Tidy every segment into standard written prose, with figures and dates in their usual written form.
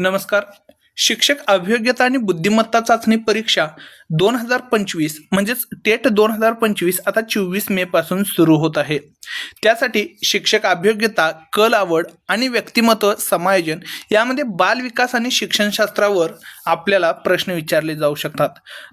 नमस्कार. शिक्षक अभियोग्यता आणि बुद्धिमत्ता चाचणी परीक्षा 2025 म्हणजेच टेट 2025 आता 24 मे पासून सुरू होत आहे. त्यासाठी शिक्षक अभियोग्यता, कल आवड आणि व्यक्तिमत्व समायोजन यामध्ये बालविकास आणि शिक्षणशास्त्रावर आपल्याला प्रश्न विचारले जाऊ शकतात.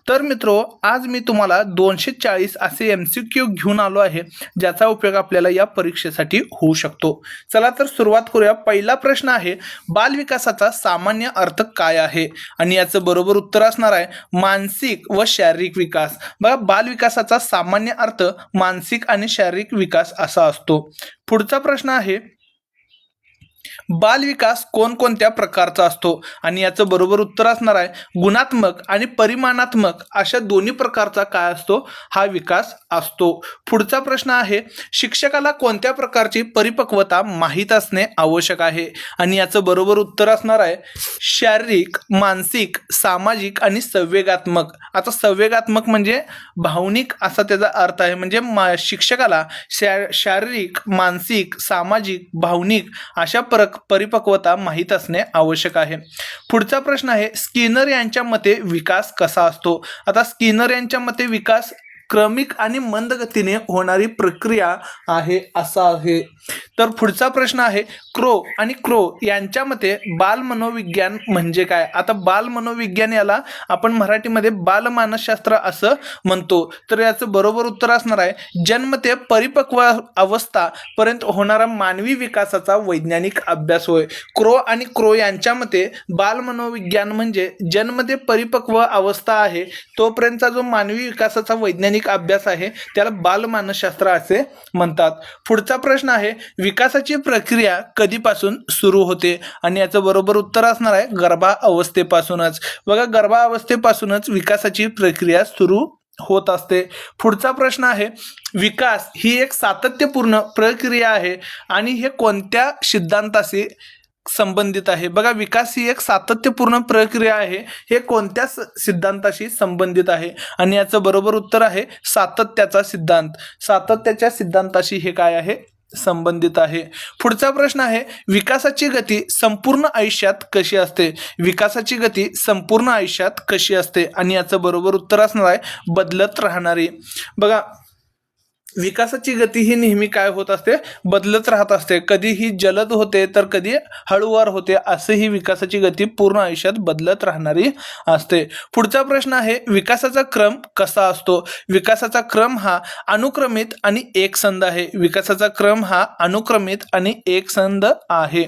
तर मित्रो, आज मी तुम्हाला 240 असे MCQ घेऊन आलो आहे, ज्याचा उपयोग आपल्याला या परीक्षेसाठी होऊ शकतो. चला तर सुरुवात करूया. पहिला प्रश्न आहे, बालविकासाचा सामान्य अर्थ काय आहे? आणि याचं बरोबर उत्तर असणार आहे मानसिक व शारीरिक विकास. बघा, बालविकासाचा सामान्य अर्थ मानसिक आणि शारीरिक विकास असा असतो. पुढचा प्रश्न आहे, बालविकास कोणकोणत्या प्रकारचा असतो? आणि याचं बरोबर उत्तर असणार आहे गुणात्मक आणि परिमाणात्मक अशा दोन्ही प्रकारचा काय असतो? हा विकास असतो. पुढचा प्रश्न आहे, शिक्षकाला कोणत्या प्रकारची परिपक्वता माहीत असणे आवश्यक आहे? आणि याचं बरोबर उत्तर असणार आहे शारीरिक, मानसिक, सामाजिक आणि संवेगात्मक. आता संवेगात्मक म्हणजे भावनिक असा त्याचा अर्थ आहे. म्हणजे शिक्षकाला शारीरिक, मानसिक, सामाजिक, भावनिक अशा परिपक्वता माहीत असणे आवश्यक आहे. पुढचा प्रश्न आहे, स्किनर यांच्या मते विकास कसा असतो? आता स्किनर यांच्या मते विकास क्रमिक आणि मंद गतीने होणारी प्रक्रिया आहे असा आहे. तर पुढचा प्रश्न आहे, क्रो आणि क्रो यांच्या मते बाल मनोविज्ञान म्हणजे काय? आता बाल मनोविज्ञान याला आपण मराठीमध्ये बालमानसशास्त्र असं म्हणतो. तर याचं बरोबर उत्तर असणार आहे जन्म ते परिपक्व अवस्था पर्यंत होणारा मानवी विकासाचा वैज्ञानिक अभ्यास होय. क्रो आणि क्रो यांच्या मते बाल मनोविज्ञान म्हणजे जन्म ते परिपक्व अवस्था आहे तोपर्यंतचा जो मानवी विकासाचा वैज्ञानिक अभ्यास आहे त्याला बालमानसशास्त्र असे म्हणतात. पुढचा प्रश्न आहे, विकासाची प्रक्रिया कधीपासून सुरू होते? आणि याचं बरोबर उत्तर असणार आहे गर्भावस्थेपासूनच. बघा, गर्भावस्थेपासूनच विकासाची प्रक्रिया सुरू होत असते. पुढचा प्रश्न आहे, विकास ही एक सातत्यपूर्ण प्रक्रिया आहे आणि हे कोणत्या सिद्धांताशी संबंधित आहे? बघा, विकास ही एक सातत्यपूर्ण प्रक्रिया आहे, हे कोणत्या सिद्धांताशी संबंधित आहे? आणि याचं बरोबर उत्तर आहे सातत्याचा सिद्धांत. सातत्याच्या सिद्धांताशी हे काय आहे? संबंधित आहे. पुढचा प्रश्न आहे, विकासाची गती संपूर्ण आयुष्यात कशी असते? विकासाची गती संपूर्ण आयुष्यात कशी असते? आणि याचं बरोबर उत्तर असणार आहे बदलत राहणारी. बघा, विकासाची गती ही नेहमी काय होत असते? बदलत राहत असते. कधी ही जलद होते तर कधी हळूवार होते. असं ही विकासाची गती पूर्ण आयुष्यात बदलत राहणारी असते. पुढचा प्रश्न आहे, विकासाचा क्रम कसा असतो? विकासाचा क्रम हा अनुक्रमित आणि एकसंध आहे. विकासाचा क्रम हा अनुक्रमित आणि एकसंध आहे.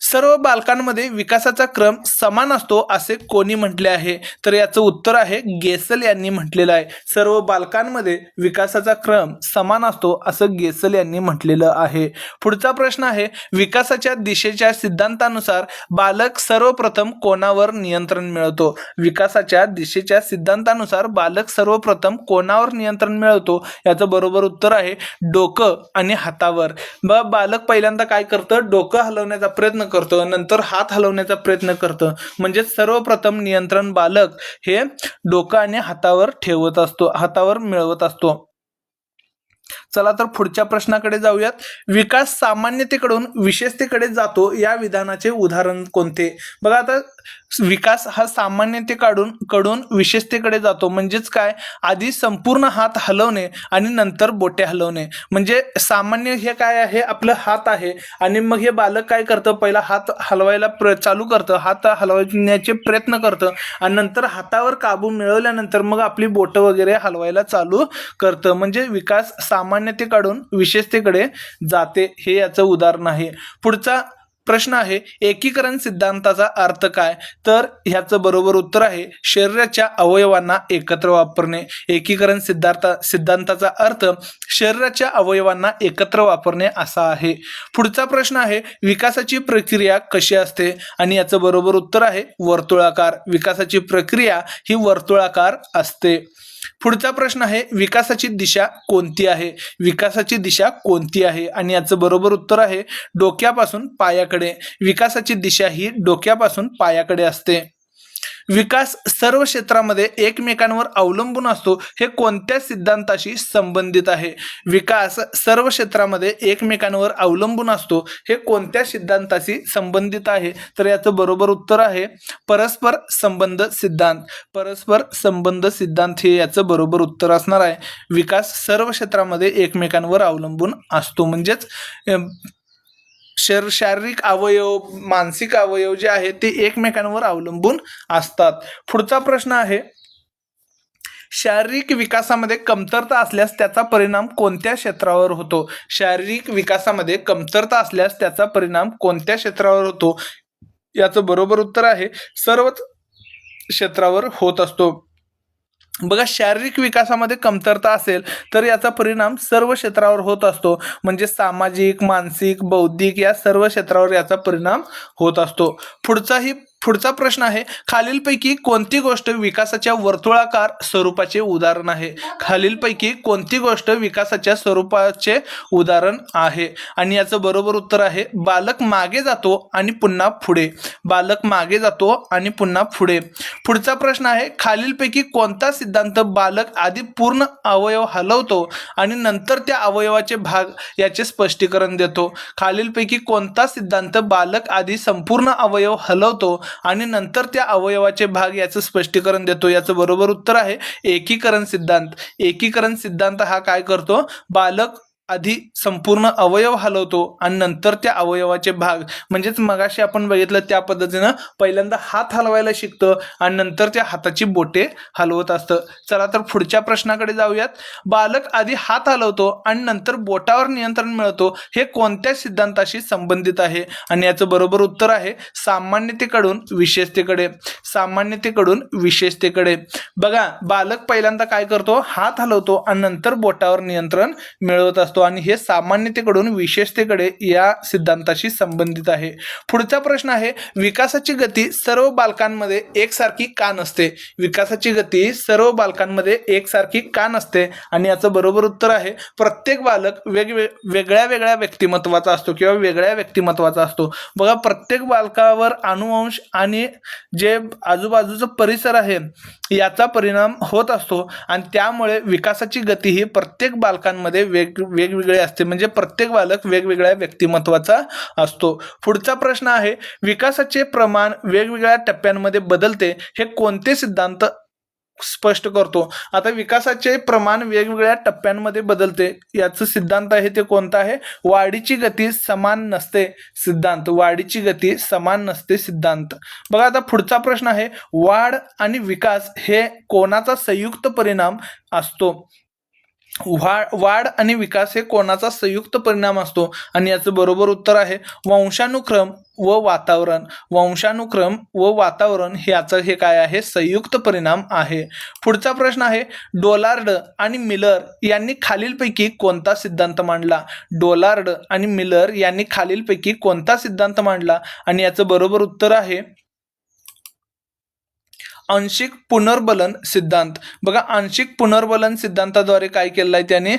सर्व बालकांमध्ये विकासाचा क्रम समान असतो असे कोणी म्हटले आहे? तर याचं उत्तर आहे गेसल यांनी म्हटलेलं आहे. सर्व बालकांमध्ये विकासाचा क्रम समान असतो असं गेसल यांनी म्हटलेलं आहे. पुढचा प्रश्न आहे, विकासाच्या दिशेच्या सिद्धांतानुसार बालक सर्वप्रथम कोणावर नियंत्रण मिळवतो? विकासाच्या दिशेच्या सिद्धांतानुसार बालक सर्वप्रथम कोणावर नियंत्रण मिळवतो? याचं बरोबर उत्तर आहे डोकं आणि हातावर. बालक पहिल्यांदा काय करतं? डोकं हलवण्याचा प्रयत्न करतो, नंतर हात हलवण्याचा प्रयत्न करतो. म्हणजे सर्वप्रथम नियंत्रण बालक हे डोकं आणि हातावर ठेवत असतो, हातावर मिळवत असतो. चला तर पुढच्या प्रश्नाकडे जाऊयात. विकास सामान्यतेकडून विशेषतेकडे जातो या विधानाचे उदाहरण कोणते? बघा, आता विकास हा सामान्यतेकडून विशेषतेकडे जातो म्हणजेच काय? आधी संपूर्ण हात हलवणे आणि नंतर बोटे हलवणे. म्हणजे सामान्य हे काय आहे? आपलं हात आहे आणि मग हे बालक काय करतं? पहिला हात हलवायला चालू करतं, हात हलवण्याचे प्रयत्न करतं आणि नंतर हातावर काबू मिळवल्यानंतर मग आपली बोटं वगैरे हलवायला चालू करतं. म्हणजे विकास सामान्यतेकडून विशेषतेकडे जाते, हे याचं उदाहरण आहे. पुढचा प्रश्न आहे, एकीकरण सिद्धांताचा अर्थ काय? तर ह्याचं बरोबर उत्तर आहे शरीराच्या अवयवांना एकत्र वापरणे. एकीकरण सिद्धांताचा अर्थ शरीराच्या अवयवांना एकत्र वापरणे असा आहे. पुढचा प्रश्न आहे, विकासाची प्रक्रिया कशी असते? आणि याचं बरोबर उत्तर आहे वर्तुळाकार. विकासाची प्रक्रिया ही वर्तुळाकार असते. पुढचा प्रश्न आहे, विकासाची दिशा कोणती आहे? विकासाची दिशा कोणती आहे? आणि याचं बरोबर उत्तर आहे डोक्यापासून पायाकडे. विकासाची दिशा ही डोक्यापासून पायाकडे असते. विकास सर्व क्षेत्रामध्ये एकमेकांवर अवलंबून असतो हे कोणत्या सिद्धांताशी संबंधित आहे? विकास सर्व क्षेत्रामध्ये एकमेकांवर अवलंबून असतो हे कोणत्या सिद्धांताशी संबंधित आहे? तर याचं बरोबर उत्तर आहे परस्पर संबंध सिद्धांत. परस्पर संबंध सिद्धांत हे याचं बरोबर उत्तर असणार आहे. विकास सर्व क्षेत्रामध्ये एकमेकांवर अवलंबून असतो, म्हणजेच शारीरिक अवयव, मानसिक अवयव जे आहे ते एकमेकांवर अवलंबून असतात. पुढचा प्रश्न आहे, शारीरिक विकासामध्ये कमतरता असल्यास त्याचा परिणाम कोणत्या क्षेत्रावर होतो? शारीरिक विकासामध्ये कमतरता असल्यास त्याचा परिणाम कोणत्या क्षेत्रावर होतो? याचं बरोबर उत्तर आहे सर्वच क्षेत्रावर होत असतो. बघा, शारीरिक विकासामध्ये कमतरता असेल तर याचा परिणाम सर्व क्षेत्रावर होत असतो, म्हणजे सामाजिक, मानसिक, बौद्धिक या सर्व क्षेत्रावर याचा परिणाम होत असतो. पुढचा प्रश्न आहे, खालीलपैकी कोणती गोष्ट विकासाच्या वर्तुळाकार स्वरूपाचे उदाहरण आहे? खालीलपैकी कोणती गोष्ट विकासाच्या स्वरूपाचे उदाहरण आहे? आणि याचं बरोबर उत्तर आहे बालक मागे जातो आणि पुन्हा पुढे. बालक मागे जातो आणि पुन्हा पुढे. पुढचा प्रश्न आहे, खालीलपैकी कोणता सिद्धांत बालक आधी पूर्ण अवयव हलवतो आणि नंतर त्या अवयवाचे भाग याचे स्पष्टीकरण देतो? खालीलपैकी कोणता सिद्धांत बालक आधी संपूर्ण अवयव हलवतो आणि नंतर त्या अवयवाचे भाग याचं स्पष्टीकरण देतो? याचं बरोबर उत्तर आहे एकीकरण सिद्धांत. एकीकरण सिद्धांत हा काय करतो? बालक आधी संपूर्ण अवयव हलवतो आणि नंतर त्या अवयवाचे भाग, म्हणजेच मगाशी आपण बघितलं त्या पद्धतीनं पहिल्यांदा हात हलवायला शिकतं आणि नंतर त्या हाताची बोटे हलवत असतं. चला तर पुढच्या प्रश्नाकडे जाऊयात. बालक आधी हात हलवतो आणि नंतर बोटावर नियंत्रण मिळवतो हे कोणत्या सिद्धांताशी संबंधित आहे? आणि याचं बरोबर उत्तर आहे सामान्यतेकडून विशेषतेकडे. सामान्यतेकडून विशेषतेकडे. बघा, बालक पहिल्यांदा काय करतो? हात हलवतो आणि नंतर बोटावर नियंत्रण मिळवत असतो आणि हे सामान्यतेकडून विशेषतेकडे या सिद्धांताशी संबंधित आहे. पुढचा प्रश्न आहे, विकासाची गती सर्व बालकांमध्ये एकसारखी का नसते? विकासाची गती सर्व बालकांमध्ये एकसारखी का नसते? आणि याचं बरोबर उत्तर आहे प्रत्येक बालक वेगळ्या वेगळ्या व्यक्तिमत्वाचा असतो किंवा वेगळ्या व्यक्तिमत्वाचा असतो. बघा, प्रत्येक बालकावर अनुवंश आणि जे आजूबाजूचा परिसर आहे याचा परिणाम होत असतो आणि त्यामुळे विकासाची गती ही प्रत्येक बालकांमध्ये वेगवेगळे असते, म्हणजे प्रत्येक बालक वेगवेगळ्या व्यक्तिमत्वाचा असतो. पुढचा प्रश्न आहे, विकासाचे प्रमाण वेगवेगळ्या टप्प्यांमध्ये बदलते हे कोणते सिद्धांत स्पष्ट करतो? आता विकासाचे प्रमाण वेगवेगळ्या टप्प्यांमध्ये बदलते याचं सिद्धांत आहे ते कोणता आहे? वाढीची गती समान नसते सिद्धांत. वाढीची गती समान नसते सिद्धांत. बघा, आता पुढचा प्रश्न आहे, वाढ आणि विकास हे कोणाचा संयुक्त परिणाम असतो? वाढ आणि विकास हे कोणाचा संयुक्त परिणाम असतो? आणि याचं बरोबर उत्तर आहे वंशानुक्रम व वातावरण. वंशानुक्रम व वातावरण याचं हे काय आहे? संयुक्त परिणाम आहे. पुढचा प्रश्न आहे, डोलार्ड आणि मिलर यांनी खालीलपैकी कोणता सिद्धांत मांडला? डोलार्ड आणि मिलर यांनी खालीलपैकी कोणता सिद्धांत मांडला? आणि याचं बरोबर उत्तर आहे आंशिक पुनर्बलन सिद्धांत. बघा, आंशिक पुनर्बलन सिद्धांताद्वारे काय केलं आहे त्याने?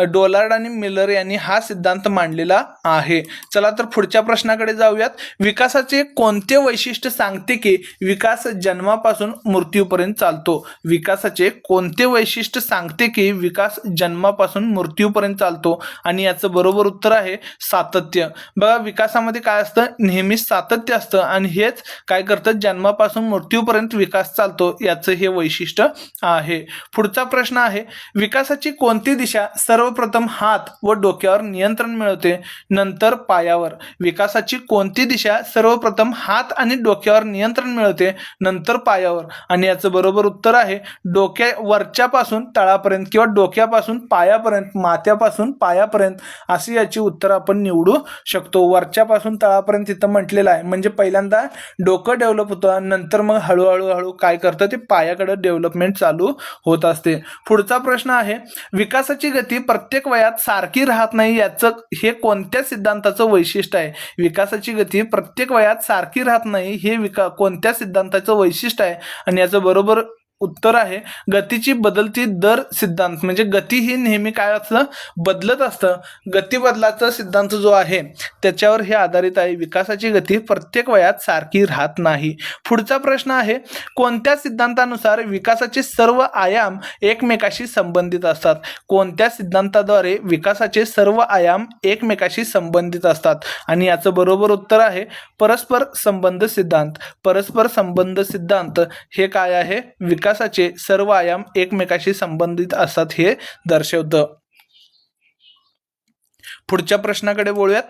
डोलार्ड आणि मिलर यांनी हा सिद्धांत मांडलेला आहे. चला तर पुढच्या प्रश्नाकडे जाऊयात. विकासाचे कोणते वैशिष्ट्य सांगते की विकास जन्मापासून मृत्यूपर्यंत चालतो? विकासाचे कोणते वैशिष्ट्य सांगते की विकास जन्मापासून मृत्यूपर्यंत चालतो? आणि याचं बरोबर उत्तर आहे सातत्य. बघा, विकासामध्ये काय असतं? नेहमीच सातत्य असतं आणि हेच काय करतं? जन्मापासून मृत्यूपर्यंत विकास चालतो याचं हे वैशिष्ट्य आहे. पुढचा प्रश्न आहे, विकासाची कोणती दिशा सर्वप्रथम हात व डोक्यावर नियंत्रण मिळवते नंतर पायावर? विकासाची कोणती दिशा सर्वप्रथम हात आणि डोक्यावर नियंत्रण मिळवते नंतर पायावर? आणि याचं बरोबर उत्तर आहे वरच्यापासून तळापर्यंत किंवा डोक्यापासून पायापर्यंत, माथ्यापासून पायापर्यंत अशी याची उत्तर आपण निवडू शकतो. वरच्यापासून तळापर्यंत इथं म्हटलेलं आहे, म्हणजे पहिल्यांदा डोकं डेव्हलप होतं, नंतर मग हळूहळू काय करतं ते पायाकडे डेव्हलपमेंट चालू होत असते. पुढचा प्रश्न आहे, विकासाची गती प्रत्येक वयात सारखी राहत नाही याचं हे कोणत्या सिद्धांताचं वैशिष्ट्य आहे? विकासाची गती प्रत्येक वयात सारखी राहत नाही हे कोणत्या सिद्धांताचं वैशिष्ट्य आहे? आणि याचं बरोबर उत्तर आहे गतीची बदलती दर सिद्धांत. म्हणजे गती ही नेहमी काय असतं, बदलत असतं. गती बदलाचा सिद्धांत जो आहे त्याच्यावर हे आधारित आहे. विकासाची गती प्रत्येक वयात सारखी राहत नाही. पुढचा प्रश्न आहे कोणत्या सिद्धांतानुसार विकासाचे सर्व आयाम एकमेकाशी संबंधित असतात. कोणत्या सिद्धांताद्वारे विकासाचे सर्व आयाम एकमेकाशी संबंधित असतात. आणि याचं बरोबर उत्तर आहे परस्पर संबंध सिद्धांत. परस्पर संबंध सिद्धांत हे काय आहे, विकासाचे सर्व आयाम एकमेकाशी संबंधित असतात हे दर्शवतं. पुढच्या प्रश्नाकडे बोलूयात.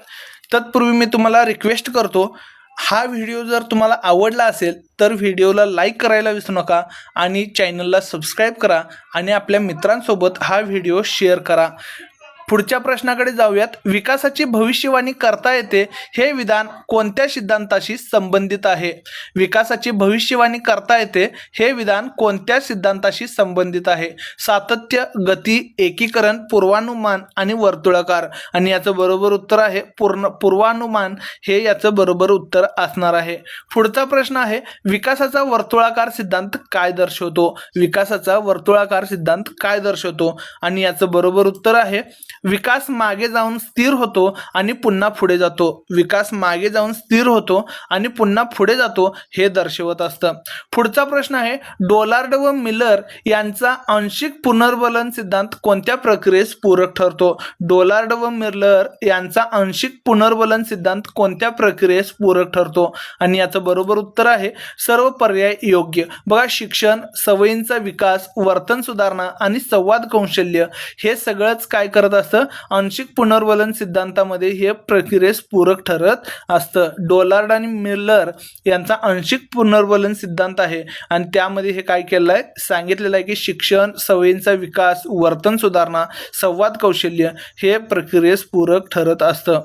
तत्पूर्वी मी तुम्हाला रिक्वेस्ट करतो, हा व्हिडिओ जर तुम्हाला आवडला असेल तर व्हिडिओला लाईक करायला विसरू नका आणि चॅनलला सबस्क्राईब करा आणि आपल्या मित्रांसोबत हा व्हिडिओ शेअर करा. पुढच्या प्रश्नाकडे जाऊयात. विकासाची भविष्यवाणी करता येते हे विधान कोणत्या सिद्धांताशी संबंधित आहे. विकासाची भविष्यवाणी करता येते हे विधान कोणत्या सिद्धांताशी संबंधित आहे. सातत्य, गती, एकीकरण, पूर्वानुमान आणि वर्तुळाकार. आणि याचं बरोबर उत्तर आहे पूर्वानुमान हे याचं बरोबर उत्तर असणार आहे. पुढचा प्रश्न आहे विकासाचा वर्तुळाकार सिद्धांत काय दर्शवतो. विकासाचा वर्तुळाकार सिद्धांत काय दर्शवतो. आणि याचं बरोबर उत्तर आहे विकास मागे जाऊन स्थिर होतो आणि पुन्हा पुढे जातो. विकास मागे जाऊन स्थिर होतो आणि पुन्हा पुढे जातो हे दर्शवत असतं. पुढचा प्रश्न आहे डोलार्ड व मिलर यांचा आंशिक पुनर्वलन सिद्धांत कोणत्या प्रक्रियेस पूरक ठरतो. डोलार्ड व मिलर यांचा आंशिक पुनर्वलन सिद्धांत कोणत्या प्रक्रियेस पूरक ठरतो. आणि याचं बरोबर उत्तर आहे सर्व पर्याय योग्य. बघा, शिक्षण, सवयींचा विकास, वर्तन सुधारणा आणि संवाद कौशल्य हे सगळंच काय करत असतं, आंशिक पुनर्वलन सिद्धांतामध्ये हे प्रक्रियेस पूरक ठरत असतं. डोलार्ड आणि मिलर यांचा आंशिक पुनर्वलन सिद्धांत आहे आणि त्यामध्ये हे काय केलं आहे, सांगितलेलं आहे की शिक्षण, सवयींचा विकास, वर्तन सुधारणा, संवाद कौशल्य हे प्रक्रियेस पूरक ठरत असतं.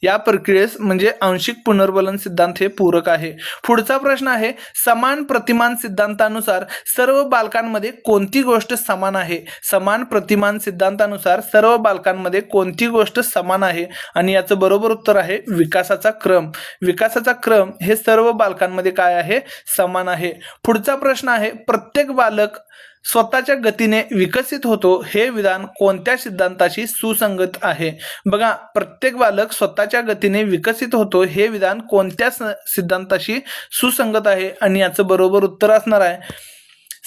या प्रक्रियेस म्हणजे आंशिक पुनर्वलन सिद्धांत हे पूरक आहे. पुढचा प्रश्न आहे समान प्रतिमान सिद्धांतानुसार सर्व बालकांमध्ये कोणती गोष्ट समान आहे. समान प्रतिमान सिद्धांतानुसार सर्व बालकांमध्ये कोणती गोष्ट समान आहे. आणि याचं बरोबर उत्तर आहे विकासाचा क्रम. विकासाचा क्रम हे सर्व बालकांमध्ये काय आहे, समान आहे. पुढचा प्रश्न आहे प्रत्येक बालक स्वतःच्या गतीने विकसित होतो हे विधान कोणत्या सिद्धांताशी सुसंगत आहे. बघा, प्रत्येक बालक स्वतःच्या गतीने विकसित होतो हे विधान कोणत्या सिद्धांताशी सुसंगत आहे. आणि याचं बरोबर उत्तर असणार आहे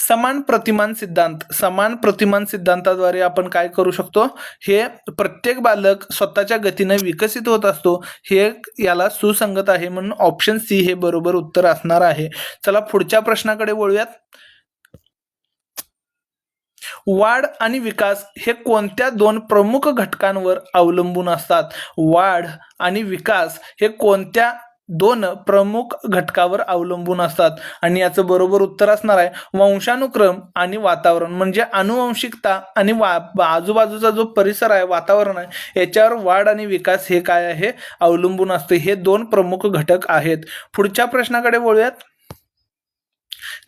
समान प्रतिमान सिद्धांत. समान प्रतिमान सिद्धांताद्वारे आपण काय करू शकतो, हे प्रत्येक बालक स्वतःच्या गतीने विकसित होत असतो हे याला सुसंगत आहे. म्हणून ऑप्शन सी हे बरोबर उत्तर असणार आहे. चला पुढच्या प्रश्नाकडे वळूयात. वाढ आणि विकास हे कोणत्या दोन प्रमुख घटकांवर अवलंबून असतात. वाढ आणि विकास हे कोणत्या दोन प्रमुख घटकावर अवलंबून असतात. आणि याचं बरोबर उत्तर असणार आहे वंशानुक्रम आणि वातावरण. म्हणजे आनुवंशिकता आणि आजूबाजूचा जो परिसर आहे, वातावरण आहे, याच्यावर वाढ आणि विकास हे काय आहे, अवलंबून असते. हे दोन प्रमुख घटक आहेत. पुढच्या प्रश्नाकडे वळूयात.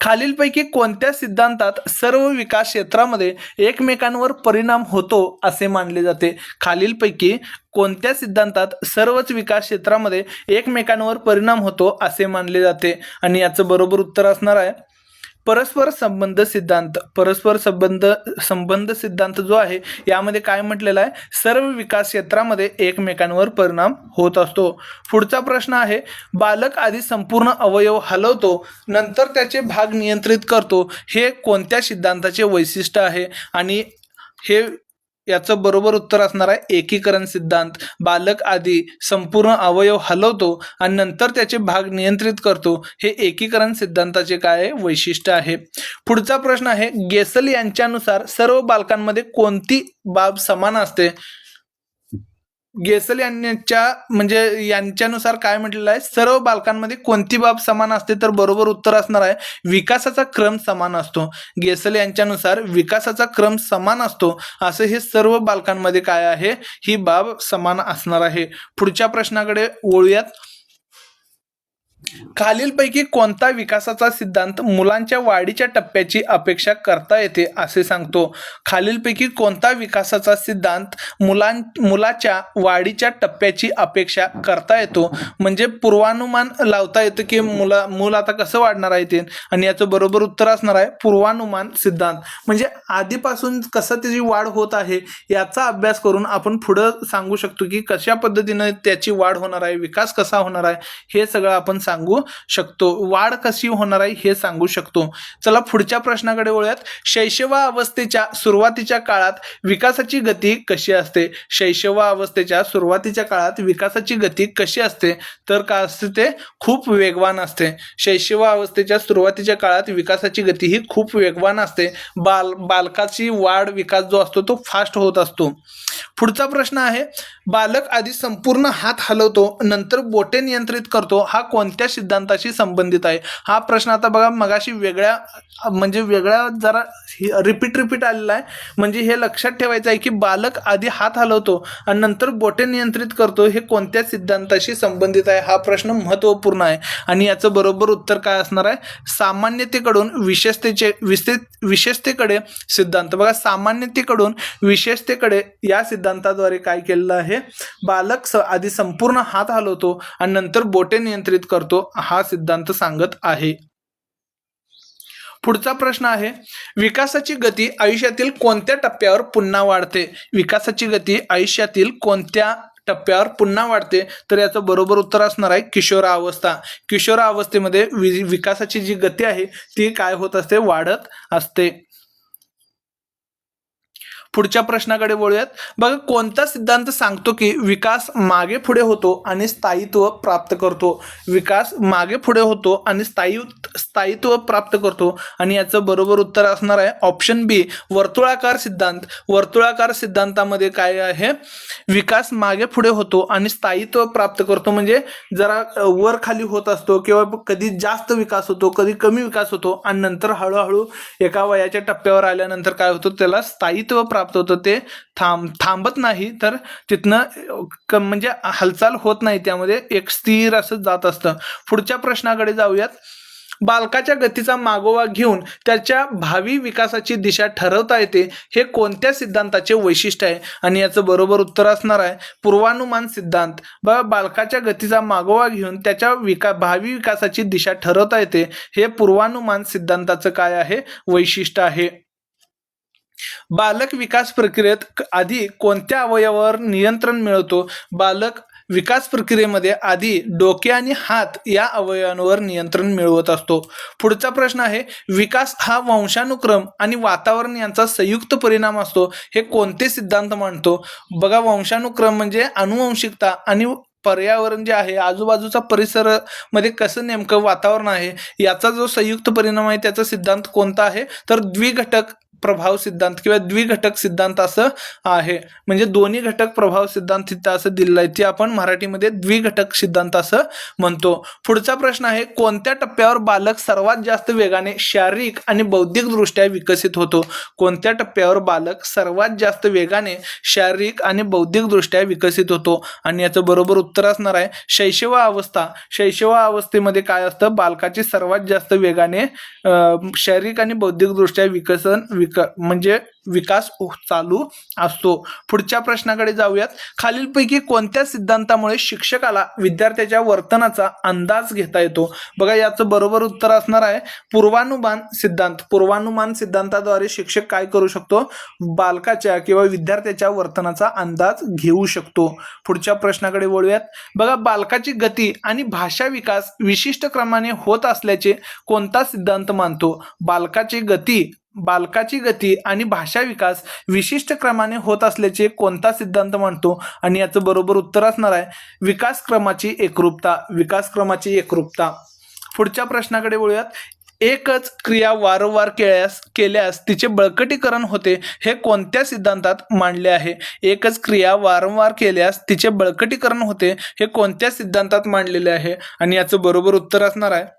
खालीलपैकी कोणत्या सिद्धांतात सर्व विकास क्षेत्रामध्ये एकमेकांवर परिणाम होतो असे मानले जाते. खालीलपैकी कोणत्या सिद्धांतात सर्वच विकास क्षेत्रामध्ये एकमेकांवर परिणाम होतो असे मानले जाते. आणि याचं बरोबर उत्तर असणार आहे परस्पर संबंध सिद्धांत. परस्पर संबंध सिद्धांत जो आहे यामध्ये काय म्हटलेलं आहे, सर्व विकास क्षेत्रामध्ये एकमेकांवर परिणाम होत असतो. पुढचा प्रश्न आहे बालक आधी संपूर्ण अवयव हलवतो नंतर त्याचे भाग नियंत्रित करतो हे कोणत्या सिद्धांताचे वैशिष्ट्य आहे. आणि हे याचं बरोबर उत्तर असणार आहे एकीकरण सिद्धांत. बालक आधी संपूर्ण अवयव हलवतो आणि नंतर त्याचे भाग नियंत्रित करतो हे एकीकरण सिद्धांताचे काय वैशिष्ट्य आहे. पुढचा प्रश्न आहे गेसल यांच्यानुसार सर्व बालकांमध्ये कोणती बाब समान असते. गेसल यांच्यानुसार काय म्हटलेलं आहे, सर्व बालकांमध्ये कोणती बाब समान असते. तर बरोबर उत्तर असणार आहे विकासाचा क्रम समान असतो. गेसल यांच्यानुसार विकासाचा क्रम समान असतो असं हे सर्व बालकांमध्ये काय आहे, ही बाब समान असणार आहे. पुढच्या प्रश्नाकडे वळूयात. खालीलपैकी कोणता विकासाचा सिद्धांत मुलांच्या वाढीच्या टप्प्याची अपेक्षा करता येते असे सांगतो? खालीलपैकी कोणता विकासाचा सिद्धांत मुलाच्या वाढीच्या टप्प्याची अपेक्षा करता येतो? म्हणजे पूर्वानुमान लावता येतं की मूल आता कसं वाढणार आहे ते, आणि याचं बरोबर उत्तर असणार आहे पूर्वानुमान सिद्धांत. म्हणजे आधीपासून कसं त्याची वाढ होत आहे याचा अभ्यास करून आपण पुढं सांगू शकतो की कशा पद्धतीनं त्याची वाढ होणार आहे, विकास कसा होणार आहे, हे सगळं आपण सांगू शकतो. वाढ कशी होणार आहे हे सांगू शकतो. चला पुढच्या प्रश्नाकडे वळूयात. शैशवावस्थेच्या सुरुवातीच्या काळात विकासाची गती कशी असते? शैशवावस्थेच्या सुरुवातीच्या काळात विकासाची गती कशी असते? तर काय असते ते खूप वेगवान असते. शैशवावस्थेच्या सुरुवातीच्या काळात विकासाची गती ही खूप वेगवान असते. बालकाची वाढ विकास जो असतो तो फास्ट होत असतो. पुढचा प्रश्न आहे, बालक आधी संपूर्ण हात हलवतो नंतर बोटे नियंत्रित करतो, हा कोणत्या सिद्धांताशी संबंधित आहे? हा प्रश्न आता बघा मगाशी वेगळ्या जरा रिपीट आलेला आहे. म्हणजे हे लक्षात ठेवायचं आहे की बालक आधी हात हलवतो आणि नंतर बोटे नियंत्रित करतो, हे कोणत्या सिद्धांताशी संबंधित आहे? हा प्रश्न महत्त्वपूर्ण आहे आणि याचं बरोबर उत्तर काय असणार आहे? सामान्यतेकडून विशेषतेकडे सिद्धांत. बघा, सामान्यतेकडून विशेषतेकडे या सिद्धांताद्वारे काय केलेलं आहे? बालक आधी संपूर्ण हात हलवतो आणि नंतर बोटे नियंत्रित करतो, हा सिद्धांत सांगत आहे. पुढचा प्रश्न आहे, विकासाची गती आयुष्यातील कोणत्या टप्प्यावर पुन्हा वाढते? विकासाची गती आयुष्यातील कोणत्या टप्प्यावर पुन्हा वाढते? तर याचं बरोबर उत्तर असणार आहे किशोरावस्था. किशोरावस्थेमध्ये विकासाची जी गती आहे ती काय होत असते? वाढत असते. पुढच्या प्रश्नाकडे वळूयात. बघा, कोणता सिद्धांत सांगतो की विकास मागे पुढे होतो आणि स्थायित्व प्राप्त करतो? विकास मागे पुढे होतो आणि स्थायित्व प्राप्त करतो, आणि याचं बरोबर उत्तर असणार आहे ऑप्शन बी, वर्तुळाकार सिद्धांत. वर्तुळाकार सिद्धांतामध्ये काय आहे? विकास मागे पुढे होतो आणि स्थायित्व प्राप्त करतो. म्हणजे जरा वर खाली होत असतो, किंवा कधी जास्त विकास होतो, कधी कमी विकास होतो, आणि नंतर हळूहळू एका वयाच्या टप्प्यावर आल्यानंतर काय होतं? त्याला स्थायित्व प्राप्त होतं. ते थांबत नाही, तर तिथनं म्हणजे हालचाल होत नाही, त्यामध्ये एक स्थिर असं जात असतं. पुढच्या प्रश्नाकडे जाऊयात. बालकाच्या गतीचा मागोवा घेऊन त्याच्या भावी विकासाची दिशा ठरवता येते, हे कोणत्या सिद्धांताचे वैशिष्ट्य आहे? आणि याचं बरोबर उत्तर असणार आहे पूर्वानुमान सिद्धांत. बघा, बालकाच्या गतीचा मागोवा घेऊन त्याच्या भावी विकासाची दिशा ठरवता येते, हे पूर्वानुमान सिद्धांताचं काय आहे? वैशिष्ट्य आहे. बालक विकास प्रक्रियेत आधी कोणत्या अवयवावर नियंत्रण मिळवतो? बालक विकास प्रक्रियेमध्ये आधी डोके आणि हात या अवयवांवर नियंत्रण मिळवत असतो. पुढचा प्रश्न आहे, विकास हा वंशानुक्रम आणि वातावरण यांचा संयुक्त परिणाम असतो, हे कोणते सिद्धांत मांडतो? बघा, वंशानुक्रम म्हणजे अनुवंशिकता, आणि पर्यावरण जे आहे, आजूबाजूचा परिसर मध्ये कसं नेमकं वातावरण आहे, याचा जो संयुक्त परिणाम आहे त्याचा सिद्धांत कोणता आहे? तर द्विघटक प्रभाव सिद्धांत किंवा द्विघटक सिद्धांत असं आहे. म्हणजे दोन्ही घटक प्रभाव सिद्धांत तिथं असं दिलेलं आहे, ते आपण मराठीमध्ये द्विघटक सिद्धांत असं म्हणतो. पुढचा प्रश्न आहे, कोणत्या टप्प्यावर बालक सर्वात जास्त वेगाने शारीरिक आणि बौद्धिक दृष्ट्या विकसित होतो? कोणत्या टप्प्यावर बालक सर्वात जास्त वेगाने शारीरिक आणि बौद्धिक दृष्ट्या विकसित होतो? आणि याचं बरोबर उत्तर असणार आहे शैशवावस्था. शैशवावस्थेमध्ये काय असतं? बालकाची सर्वात जास्त वेगाने शारीरिक आणि बौद्धिक दृष्ट्या म्हणजे विकास चालू असतो. पुढच्या प्रश्नाकडे जाऊयात. खालीलपैकी कोणत्या सिद्धांतामुळे शिक्षकाला विद्यार्थ्याच्या वर्तनाचा अंदाज घेता येतो? बघा, याचं बरोबर उत्तर असणार आहे पूर्वानुमान सिद्धांत. पूर्वानुमान सिद्धांताद्वारे शिक्षक काय करू शकतो? बालकाच्या किंवा विद्यार्थ्याच्या वर्तनाचा अंदाज घेऊ शकतो. पुढच्या प्रश्नाकडे वळूयात. बघा, बालकाची गती आणि भाषा विकास विशिष्ट क्रमाने होत असल्याचे कोणता सिद्धांत मानतो? बालकाची गती आणि भाषा विकास विशिष्ट क्रमाने होत असल्याचे कोणता सिद्धांत मानतो? आणि याचं बरोबर उत्तर असणार आहे विकासक्रमाची एकरूपता. विकासक्रमाची एकरूपता. पुढच्या प्रश्नाकडे वळूयात. एकच क्रिया वारंवार केल्यास तिचे बळकटीकरण होते, हे कोणत्या सिद्धांतात मांडले आहे? एकच क्रिया वारंवार केल्यास तिचे बळकटीकरण होते, हे कोणत्या सिद्धांतात मांडलेले आहे? आणि याचं बरोबर उत्तर असणार आहे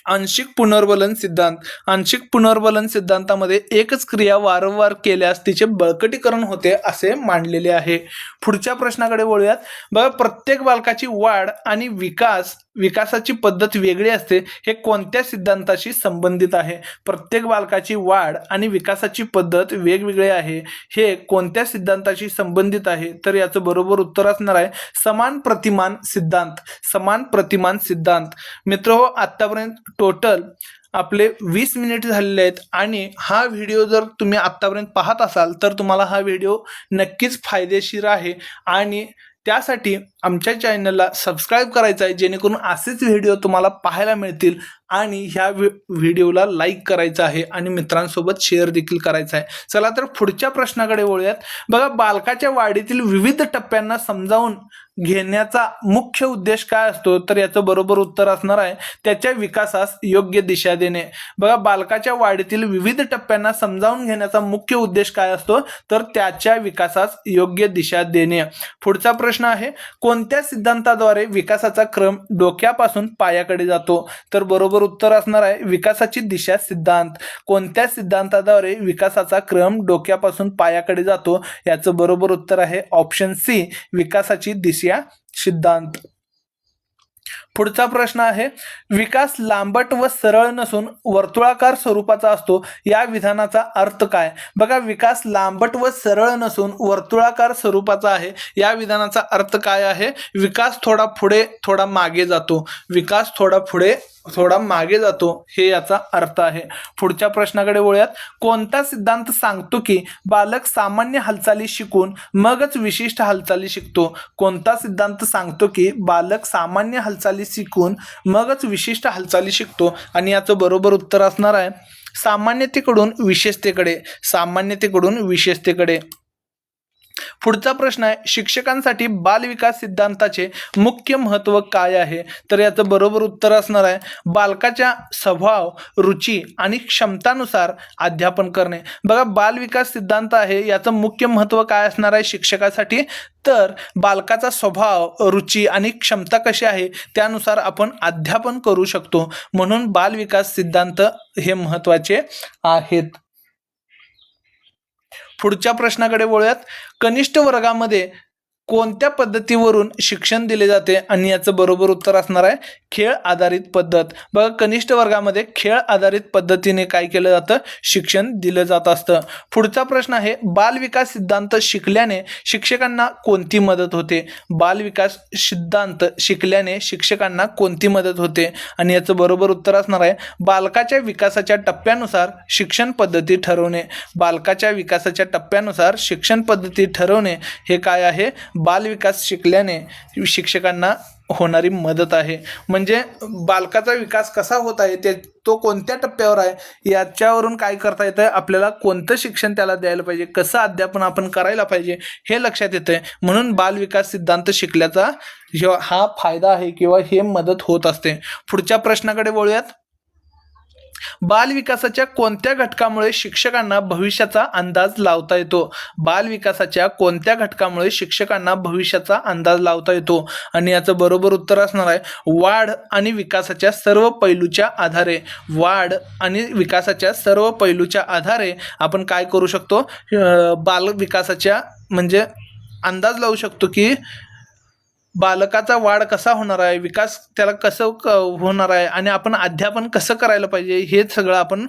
आंशिक पुनर्वलन सिद्धांत. आंशिक पुनर्वलन सिद्धांतामध्ये एकच क्रिया वारंवार केल्यास तिचे बळकटीकरण होते असे मांडलेले आहे. पुढच्या प्रश्नाकडे वळूयात. बघा, प्रत्येक बालकाची वाढ आणि विकास विकासाची पद्धत वेगळी असते हे कोणत्या सिद्धांताशी संबंधित आहे? प्रत्येक बालकाची वाढ आणि विकासाची पद्धत वेगवेगळी आहे हे कोणत्या सिद्धांताशी संबंधित आहे? तर याचं बरोबर उत्तर असणार आहे समान प्रतिमान सिद्धांत. समान प्रतिमान सिद्धांत. मित्रहो, आतापर्यंत टोटल आपले 20 मिनिट झालेले आहेत आणि हा व्हिडिओ जर तुम्ही आतापर्यंत पाहत असाल तर तुम्हाला हा व्हिडिओ नक्कीच फायदेशीर आहे आणि त्यासाठी आमच्या चॅनलला सबस्क्राईब करायचं आहे जेणेकरून असेच व्हिडिओ तुम्हाला पाहायला मिळतील आणि ह्या व्हिडिओला लाईक करायचं आहे आणि मित्रांसोबत शेअर देखील करायचं आहे. चला तर पुढच्या प्रश्नाकडे वळूयात. बघा, बालकाच्या वाढीतील विविध टप्प्यांना समजावून घेण्याचा मुख्य उद्देश काय असतो? तर याचं बरोबर उत्तर असणार आहे त्याच्या विकासास योग्य दिशा देणे. बघा, बालकाच्या वाढीतील विविध टप्प्यांना समजावून घेण्याचा मुख्य उद्देश काय असतो? तर त्याच्या विकासास योग्य दिशा देणे. पुढचा प्रश्न आहे कोणत्या सिद्धांताद्वारे विकासाचा क्रम डोक्यापासून पायाकडे जातो? तर बरोबर उत्तर असणार आहे विकासाची दिशा सिद्धांत. कोणत्या सिद्धांताद्वारे विकासाचा क्रम डोक्यापासून पायाकडे जातो? याचं बरोबर उत्तर आहे ऑप्शन सी, विकासाची दिशा सिद्धांत. पुढचा प्रश्न आहे विकास लांबट व सरळ नसून वर्तुळाकार स्वरूपाचा असतो या विधानाचा अर्थ काय? बघा, विकास लांबट व सरळ नसून वर्तुळाकार स्वरूपाचा आहे या विधानाचा अर्थ काय आहे? विकास थोडा पुढे थोडा मागे जातो. विकास थोडा पुढे थोडा मागे जातो हे याचा अर्थ आहे. पुढच्या प्रश्नाकडे वळूयात. कोणता सिद्धांत सांगतो की बालक सामान्य हालचाली शिकून मगच विशिष्ट हालचाली शिकतो? कोणता सिद्धांत सांगतो की बालक सामान्य हालचाली शिकून मगच विशिष्ट हालचाली शिकतो? आणि याचं बरोबर उत्तर असणार आहे सामान्यतेकडून विशेषतेकडे. सामान्यतेकडून विशेषतेकडे. पुढचा प्रश्न आहे शिक्षकांसाठी बालविकास सिद्धांताचे मुख्य महत्त्व काय आहे? तर याचं बरोबर उत्तर असणार आहे बालकाच्या स्वभाव, रुची आणि क्षमतानुसार अध्यापन करणे. बघा, बालविकास सिद्धांत आहे याचं मुख्य महत्त्व काय असणार आहे शिक्षकासाठी? तर बालकाचा स्वभाव, रुची आणि क्षमता कशी आहे त्यानुसार आपण अध्यापन करू शकतो. म्हणून बालविकास सिद्धांत हे महत्त्वाचे आहेत. पुढच्या प्रश्नाकडे वळूयात. कनिष्ठ वर्गामध्ये कोणत्या पद्धतीवरून शिक्षण दिले जाते? आणि याचं बरोबर उत्तर असणार आहे खेळ आधारित पद्धत. बघा, कनिष्ठ वर्गामध्ये खेळ आधारित पद्धतीने काय केलं जातं? शिक्षण दिलं जात असतं. पुढचा प्रश्न आहे बालविकास सिद्धांत शिकल्याने शिक्षकांना कोणती मदत होते? बालविकास सिद्धांत शिकल्याने शिक्षकांना कोणती मदत होते? आणि याचं बरोबर उत्तर असणार आहे बालकाच्या विकासाच्या टप्प्यानुसार शिक्षण पद्धती ठरवणे. बालकाच्या विकासाच्या टप्प्यानुसार शिक्षण पद्धती ठरवणे हे काय आहे? बालविकास शिकल्याने शिक्षकांना होणारी मदत आहे. म्हणजे बालकाचा विकास कसा होत आहे ते तो कोणत्या टप्प्यावर आहे याच्यावरून काय करता येतं आपल्याला, कोणतं शिक्षण त्याला द्यायला पाहिजे, कसं अध्यापन आपण करायला पाहिजे हे लक्षात येतंय. म्हणून बालविकास सिद्धांत शिकल्याचा हा फायदा आहे किंवा हे मदत होत असते. पुढच्या प्रश्नाकडे वळूयात. बालविकासाच्या कोणत्या घटकामुळे शिक्षकांना भविष्याचा अंदाज लावता येतो? बालविकासाच्या कोणत्या घटकामुळे शिक्षकांना भविष्याचा अंदाज लावता येतो? आणि याचं बरोबर उत्तर असणार आहे वाढ आणि विकासाच्या सर्व पैलूच्या आधारे. वाढ आणि विकासाच्या सर्व पैलूच्या आधारे आपण काय करू शकतो? बालविकासाच्या म्हणजे अंदाज लावू शकतो की बालकाचा वाढ कसा होणार आहे, विकास त्याला कसं होणार आहे आणि आपण अध्यापन कसं करायला पाहिजे हे सगळं आपण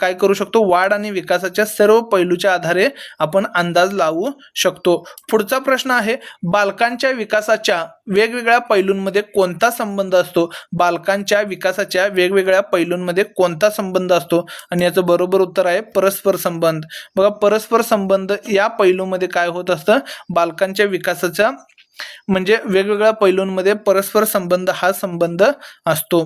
काय करू शकतो? वाढ आणि विकासाच्या सर्व पैलूच्या आधारे आपण अंदाज लावू शकतो. पुढचा प्रश्न आहे बालकांच्या विकासाच्या वेगवेगळ्या पैलूंमध्ये कोणता संबंध असतो? बालकांच्या विकासाच्या वेगवेगळ्या पैलूंमध्ये कोणता संबंध असतो? आणि याचं बरोबर उत्तर आहे परस्पर संबंध. बघा, परस्पर संबंध या पैलूमध्ये काय होत असतं? बालकांच्या विकासाच्या म्हणजे वेगवेगळ्या पैलूंमध्ये परस्पर संबंध हा संबंध असतो.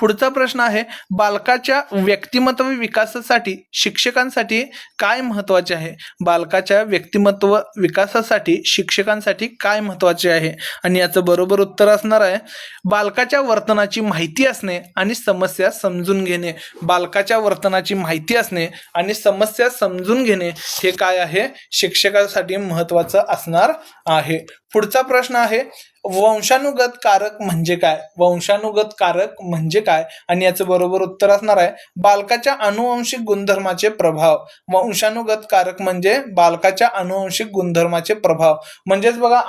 पुढचा प्रश्न आहे बालकाच्या व्यक्तिमत्व विकासासाठी शिक्षकांसाठी काय महत्त्वाचे आहे? बालकाच्या व्यक्तिमत्व विकासासाठी शिक्षकांसाठी काय महत्त्वाचे आहे? आणि याचं बरोबर उत्तर असणार आहे बालकाच्या वर्तनाची माहिती असणे आणि समस्या समजून घेणे. बालकाच्या वर्तनाची माहिती असणे आणि समस्या समजून घेणे हे काय आहे? शिक्षकांसाठी महत्त्वाचं असणार आहे. पुढचा प्रश्न आहे वंशानुगत कारक म्हणजे काय? वंशानुगत कारक म्हणजे काय आणि याचं बरोबर उत्तर असणार आहे बालकाच्या अनुवंशिक गुणधर्माचे प्रभाव. वंशानुगत कारक म्हणजे बालकाच्या अनुवंशिक गुणधर्माचे प्रभाव. म्हणजेच बघा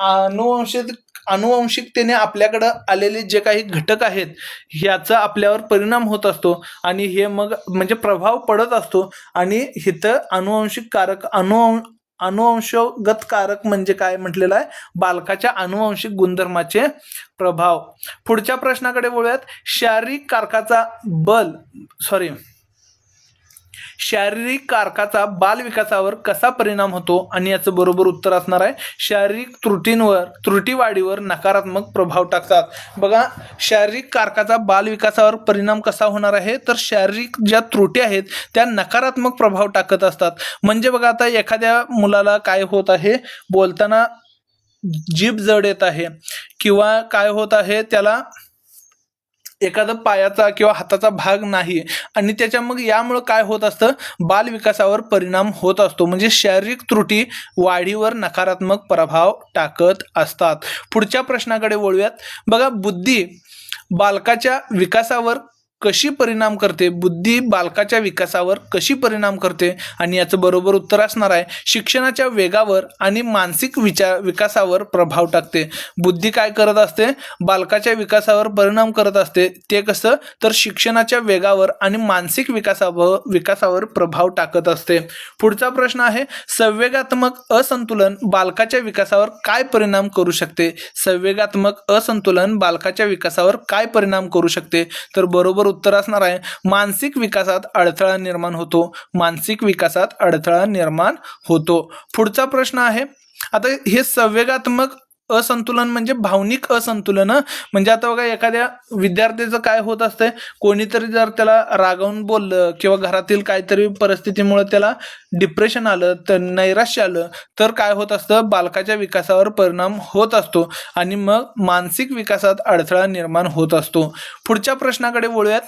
अनुवंशिकतेने आपल्याकडे आलेले जे काही घटक आहेत ह्याचा आपल्यावर परिणाम होत असतो आणि हे मग म्हणजे प्रभाव पडत असतो आणि इथं अनुवंशिक कारक अनुवंशगत कारक म्हणजे काय म्हटलेलं आहे बालकाच्या अनुवंशिक गुणधर्माचे प्रभाव. पुढच्या प्रश्नाकडे वळूयात. शारीरिक कारकाचा बाल विकासावर कसा परिणाम होतो आणि याचं बरोबर उत्तर असणार आहे शारीरिक त्रुटी वाढीवर नकारात्मक प्रभाव टाकतात. बघा शारीरिक कारकाचा बाल विकासावर परिणाम कसा होणार आहे तर शारीरिक ज्या त्रुटी आहेत त्या नकारात्मक प्रभाव टाकत असतात. म्हणजे बघा आता एखाद्या मुलाला काय होत आहे बोलताना जीभ जड येत आहे किंवा काय होत आहे त्याला एखादा पायाचा किंवा हाताचा भाग नाही आणि त्याच्या मग यामुळे काय होत असतं बाल विकासावर परिणाम होत असतो. म्हणजे शारीरिक त्रुटी वाढीवर नकारात्मक प्रभाव टाकत असतात. पुढच्या प्रश्नाकडे वळूयात. बघा बुद्धी बालकाच्या विकासावर कशी परिणाम करते? बुद्धी बालकाच्या विकासावर कशी परिणाम करते आणि याचं बरोबर उत्तर असणार आहे शिक्षणाच्या वेगावर आणि मानसिक विकासावर प्रभाव टाकते. बुद्धी काय करत असते बालकाच्या विकासावर परिणाम करत असते. ते कसं तर शिक्षणाच्या वेगावर आणि मानसिक विकासावर प्रभाव टाकत असते. पुढचा प्रश्न आहे संवेगात्मक असंतुलन बालकाच्या विकासावर काय परिणाम करू शकते? संवेगात्मक असंतुलन बालकाच्या विकासावर काय परिणाम करू शकते तर बरोबर उत्तर असणार आहे मानसिक विकासात अडथळा निर्माण होतो. मानसिक विकासात अडथळा निर्माण होतो. पुढचा प्रश्न आहे आता हे संवेगात्मक असंतुलन म्हणजे भावनिक असंतुलन. म्हणजे आता बघा एखाद्या विद्यार्थ्याचं काय होत असतंय कोणीतरी जर त्याला रागावून बोललं किंवा घरातील काहीतरी परिस्थितीमुळे त्याला डिप्रेशन आलं तर नैराश्य आलं तर काय होत असतं बालकाच्या विकासावर परिणाम होत असतो आणि मग मानसिक विकासात अडथळा निर्माण होत असतो. पुढच्या प्रश्नाकडे वळूयात.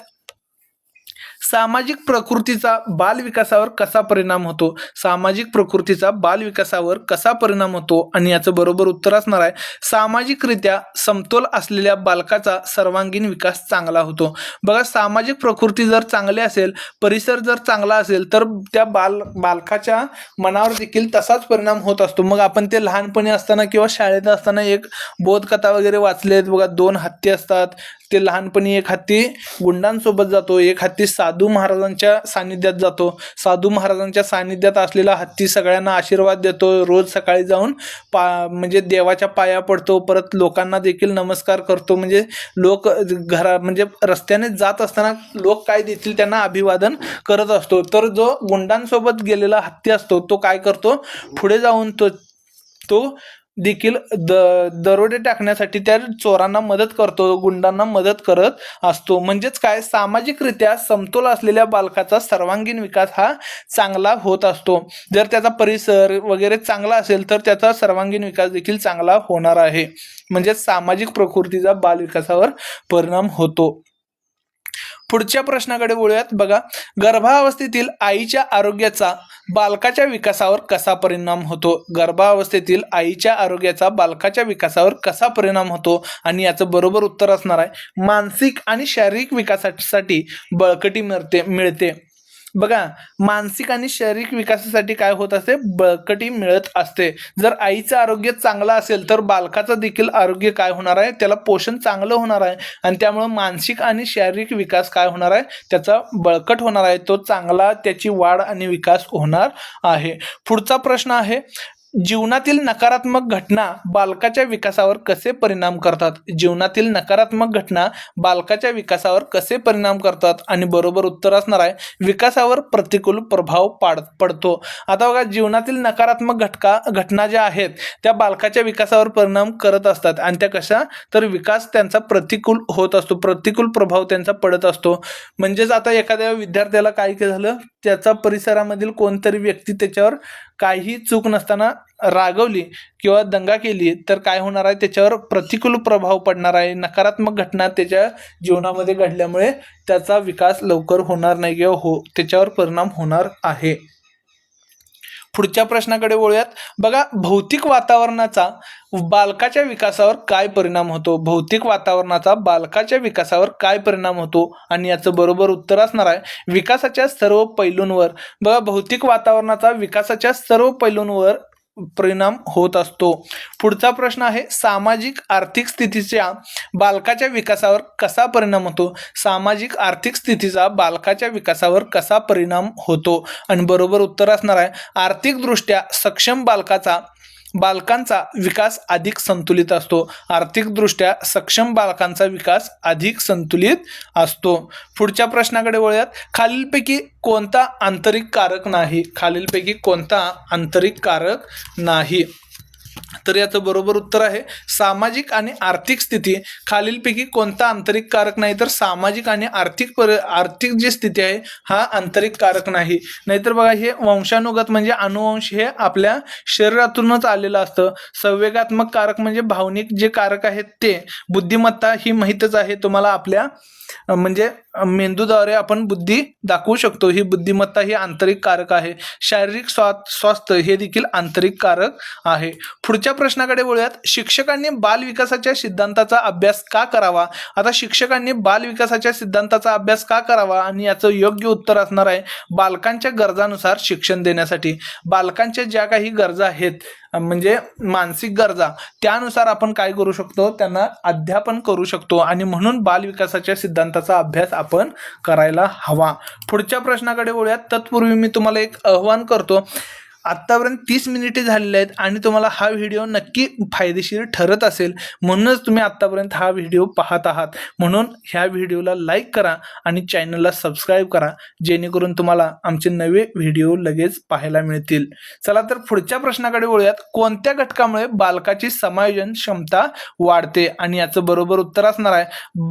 सामाजिक प्रकृतीचा बाल विकासावर कसा परिणाम होतो? सामाजिक प्रकृतीचा बाल विकासावर कसा परिणाम होतो आणि याचं बरोबर उत्तर असणार आहे सामाजिकरित्या समतोल असलेल्या बालकाचा सर्वांगीण विकास चांगला होतो. बघा सामाजिक प्रकृती जर चांगली असेल परिसर जर चांगला असेल तर त्या बालकाच्या मनावर देखील तसाच परिणाम होत असतो. मग आपण ते लहानपणी असताना किंवा शाळेत असताना एक बोधकथा वगैरे वाचलेत बघा 2 हत्ती असतात. ते लहानपणी एक हत्ती गुंडांसोबत जातो एक हत्ती साधू महाराजांच्या सानिध्यात जातो. साधू महाराजांच्या सानिध्यात असलेला हत्ती सगळ्यांना आशीर्वाद देतो. रोज सकाळी जाऊन म्हणजे देवाच्या पाया पडतो. परत लोकांना देखील नमस्कार करतो. म्हणजे लोक म्हणजे रस्त्याने जात असताना लोक काय देतील त्यांना अभिवादन करत असतो. तर जो गुंडांसोबत गेलेला हत्ती असतो तो काय करतो पुढे जाऊन तो देखील दरोडे टाकण्यासाठी त्या चोरांना मदत करतो गुंडांना मदत करत असतो. म्हणजेच काय सामाजिकरित्या समतोल असलेल्या बालकाचा सर्वांगीण विकास हा चांगला होत असतो. जर त्याचा परिसर वगैरे चांगला असेल तर त्याचा सर्वांगीण विकास देखील चांगला होणार आहे. म्हणजे सामाजिक प्रकृतीचा बाल विकासावर परिणाम होतो. पुढच्या प्रश्नाकडे वळूयात. बघा गर्भावस्थेतील आईच्या आरोग्याचा बालकाच्या विकासावर कसा परिणाम होतो? गर्भावस्थेतील आईच्या आरोग्याचा बालकाच्या विकासावर कसा परिणाम होतो आणि याचं बरोबर उत्तर असणार आहे मानसिक आणि शारीरिक विकासासाठी बळकटी मिळते. बघा मानसिक आणि शारीरिक विकासासाठी काय होत असते बळकटी मिळत असते. जर आईचं आरोग्य चांगलं असेल तर बालकाचं देखील आरोग्य काय होणार आहे त्याला पोषण चांगलं होणार आहे आणि त्यामुळे मानसिक आणि शारीरिक विकास काय होणार आहे त्याचा बळकट होणार आहे. तो चांगला त्याची वाढ आणि विकास होणार आहे. पुढचा प्रश्न आहे जीवनातील नकारात्मक घटना बालकाच्या विकासावर कसे परिणाम करतात? जीवनातील नकारात्मक घटना बालकाच्या विकासावर कसे परिणाम करतात आणि बरोबर उत्तर असणार आहे विकासावर प्रतिकूल प्रभाव पडतो. आता बघा जीवनातील नकारात्मक घटना ज्या आहेत त्या बालकाच्या विकासावर परिणाम करत असतात आणि त्या कशा तर विकास त्यांचा प्रतिकूल होत असतो. प्रतिकूल प्रभाव त्यांचा पडत असतो. म्हणजेच आता एखाद्या विद्यार्थ्याला काय झालं त्याचा परिसरामधील कोणतरी व्यक्ती त्याच्यावर काही चूक नसताना रागवली किंवा दंगा केली तर काय होणार आहे त्याच्यावर प्रतिकूल प्रभाव पडणार आहे. नकारात्मक घटना त्याच्या जीवनामध्ये घडल्यामुळे त्याचा विकास लवकर होणार नाही किंवा त्याच्यावर परिणाम होणार आहे. पुढच्या प्रश्नाकडे वळूयात. बघा, भौतिक वातावरणाचा बालकाच्या विकासावर काय परिणाम होतो? भौतिक वातावरणाचा बालकाच्या विकासावर काय परिणाम होतो? आणि याचं बरोबर उत्तर असणार आहे विकासाच्या सर्व पैलूंवर. बघा, भौतिक वातावरणाचा विकासाच्या सर्व पैलूंवर परिणाम होत असतो. पुढचा प्रश्न आहे, सामाजिक आर्थिक स्थितीच्या बालकाच्या विकासावर कसा परिणाम होतो? सामाजिक आर्थिक स्थितीचा बालकाच्या विकासावर कसा परिणाम होतो? आणि बरोबर उत्तर असणार आहे आर्थिकदृष्ट्या सक्षम बालकांचा विकास अधिक संतुलित असतो. आर्थिकदृष्ट्या सक्षम बालकांचा विकास अधिक संतुलित असतो. पुढच्या प्रश्नाकडे वळूयात. खालीलपैकी कोणता आंतरिक कारक नाही? खालीलपैकी कोणता आंतरिक कारक नाही? तर याचं बरोबर उत्तर आहे सामाजिक आणि आर्थिक स्थिती. खालीलपैकी कोणता आंतरिक कारक नाही? तर सामाजिक आणि आर्थिक जी स्थिती आहे हा आंतरिक कारक नाही. नाहीतर बघा, हे वंशानुगत म्हणजे अनुवंश हे आपल्या शरीरातूनच आलेलं असतं. संवेगात्मक कारक म्हणजे भावनिक जे कारक आहेत ते. बुद्धिमत्ता ही माहीतच आहे तुम्हाला, आपल्या म्हणजे मेंदूद्वारे आपण बुद्धी दाखवू शकतो. ही बुद्धिमत्ता ही आंतरिक कारक आहे. शारीरिक स्वास्थ्य हे देखील आंतरिक कारक आहे. पुढच्या प्रश्नाकडे वळूयात. शिक्षकांनी बाल विकासाच्या सिद्धांताचा अभ्यास का करावा? आता शिक्षकांनी बाल विकासाच्या सिद्धांताचा अभ्यास का करावा? आणि याचं योग्य उत्तर असणार आहे बालकांच्या गरजानुसार शिक्षण देण्यासाठी. बालकांच्या ज्या काही गरजा आहेत म्हणजे मानसिक गरजा, त्यानुसार आपण काय करू शकतो? त्यांना अध्यापन करू शकतो. आणि म्हणून बाल विकासाच्या सिद्धांताचा अभ्यास आपण करायला हवा. पुढच्या प्रश्नाकडे वळूयात. तत्पूर्वी मी तुम्हाला एक आवाहन करतो. आत्तापर्यंत 30 मिनिटे झालेले आहेत आणि तुम्हाला हा व्हिडिओ नक्की फायदेशीर ठरत असेल, म्हणूनच तुम्ही आत्तापर्यंत हा व्हिडिओ पाहत आहात. म्हणून ह्या व्हिडिओला लाईक करा आणि चॅनलला सबस्क्राईब करा, जेणेकरून तुम्हाला आमचे नवे व्हिडिओ लगेच पाहायला मिळतील. चला तर पुढच्या प्रश्नाकडे वळूयात. कोणत्या घटकामुळे बालकाची समायोजन क्षमता वाढते? आणि याचं बरोबर उत्तर असणार आहे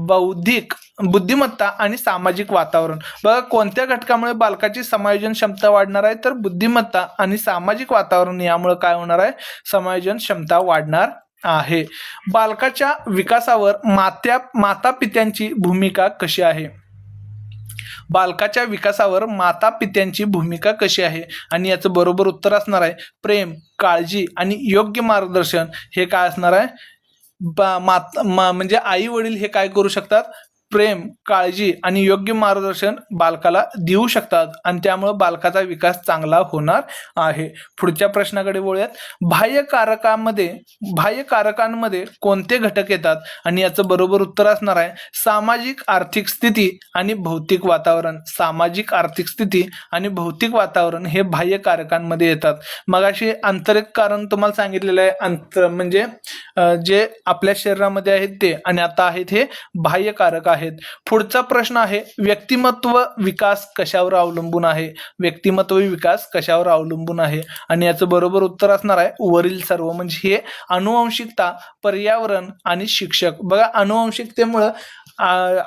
बौद्धिक बुद्धिमत्ता आणि सामाजिक वातावरण. बघा, कोणत्या घटकामुळे बालकाची समायोजन क्षमता वाढणार आहे? तर बुद्धिमत्ता आणि सामाजिक वातावरण यामुळे काय होणार आहे? समायोजन क्षमता वाढणार आहे. बालकाच्या विकासावर माता पित्यांची भूमिका कशी आहे? बालकाच्या विकासावर माता पित्यांची भूमिका कशी आहे? आणि याचं बरोबर उत्तर असणार आहे प्रेम, काळजी आणि योग्य मार्गदर्शन. हे काय असणार आहे? म्हणजे आई वडील हे काय करू शकतात? प्रेम, काळजी आणि योग्य मार्गदर्शन बालकाला देऊ शकतात आणि त्यामुळे बालकाचा विकास चांगला होणार आहे. पुढच्या प्रश्नाकडे वळूयात. बाह्य कारकांमध्ये कोणते घटक येतात? आणि याचं बरोबर उत्तर असणार आहे सामाजिक आर्थिक स्थिती आणि भौतिक वातावरण. सामाजिक आर्थिक स्थिती आणि भौतिक वातावरण हे बाह्य कारकांमध्ये येतात. मगाशी आंतरिक कारण तुम्हाला सांगितलेलं आहे, म्हणजे जे आपल्या शरीरामध्ये आहेत ते, आणि आता आहेत हे बाह्य कारक आहेत. पुढचा प्रश्न आहे व्यक्तिमत्व विकास कशावर अवलंबून आहे? व्यक्तिमत्व विकास कशावर अवलंबून आहे? आणि याचं बरोबर उत्तर असणार आहे वरील सर्व. म्हणजे हे अनुवंशिकता, पर्यावरण आणि शिक्षक. बघा, अनुवंशिकतेमुळे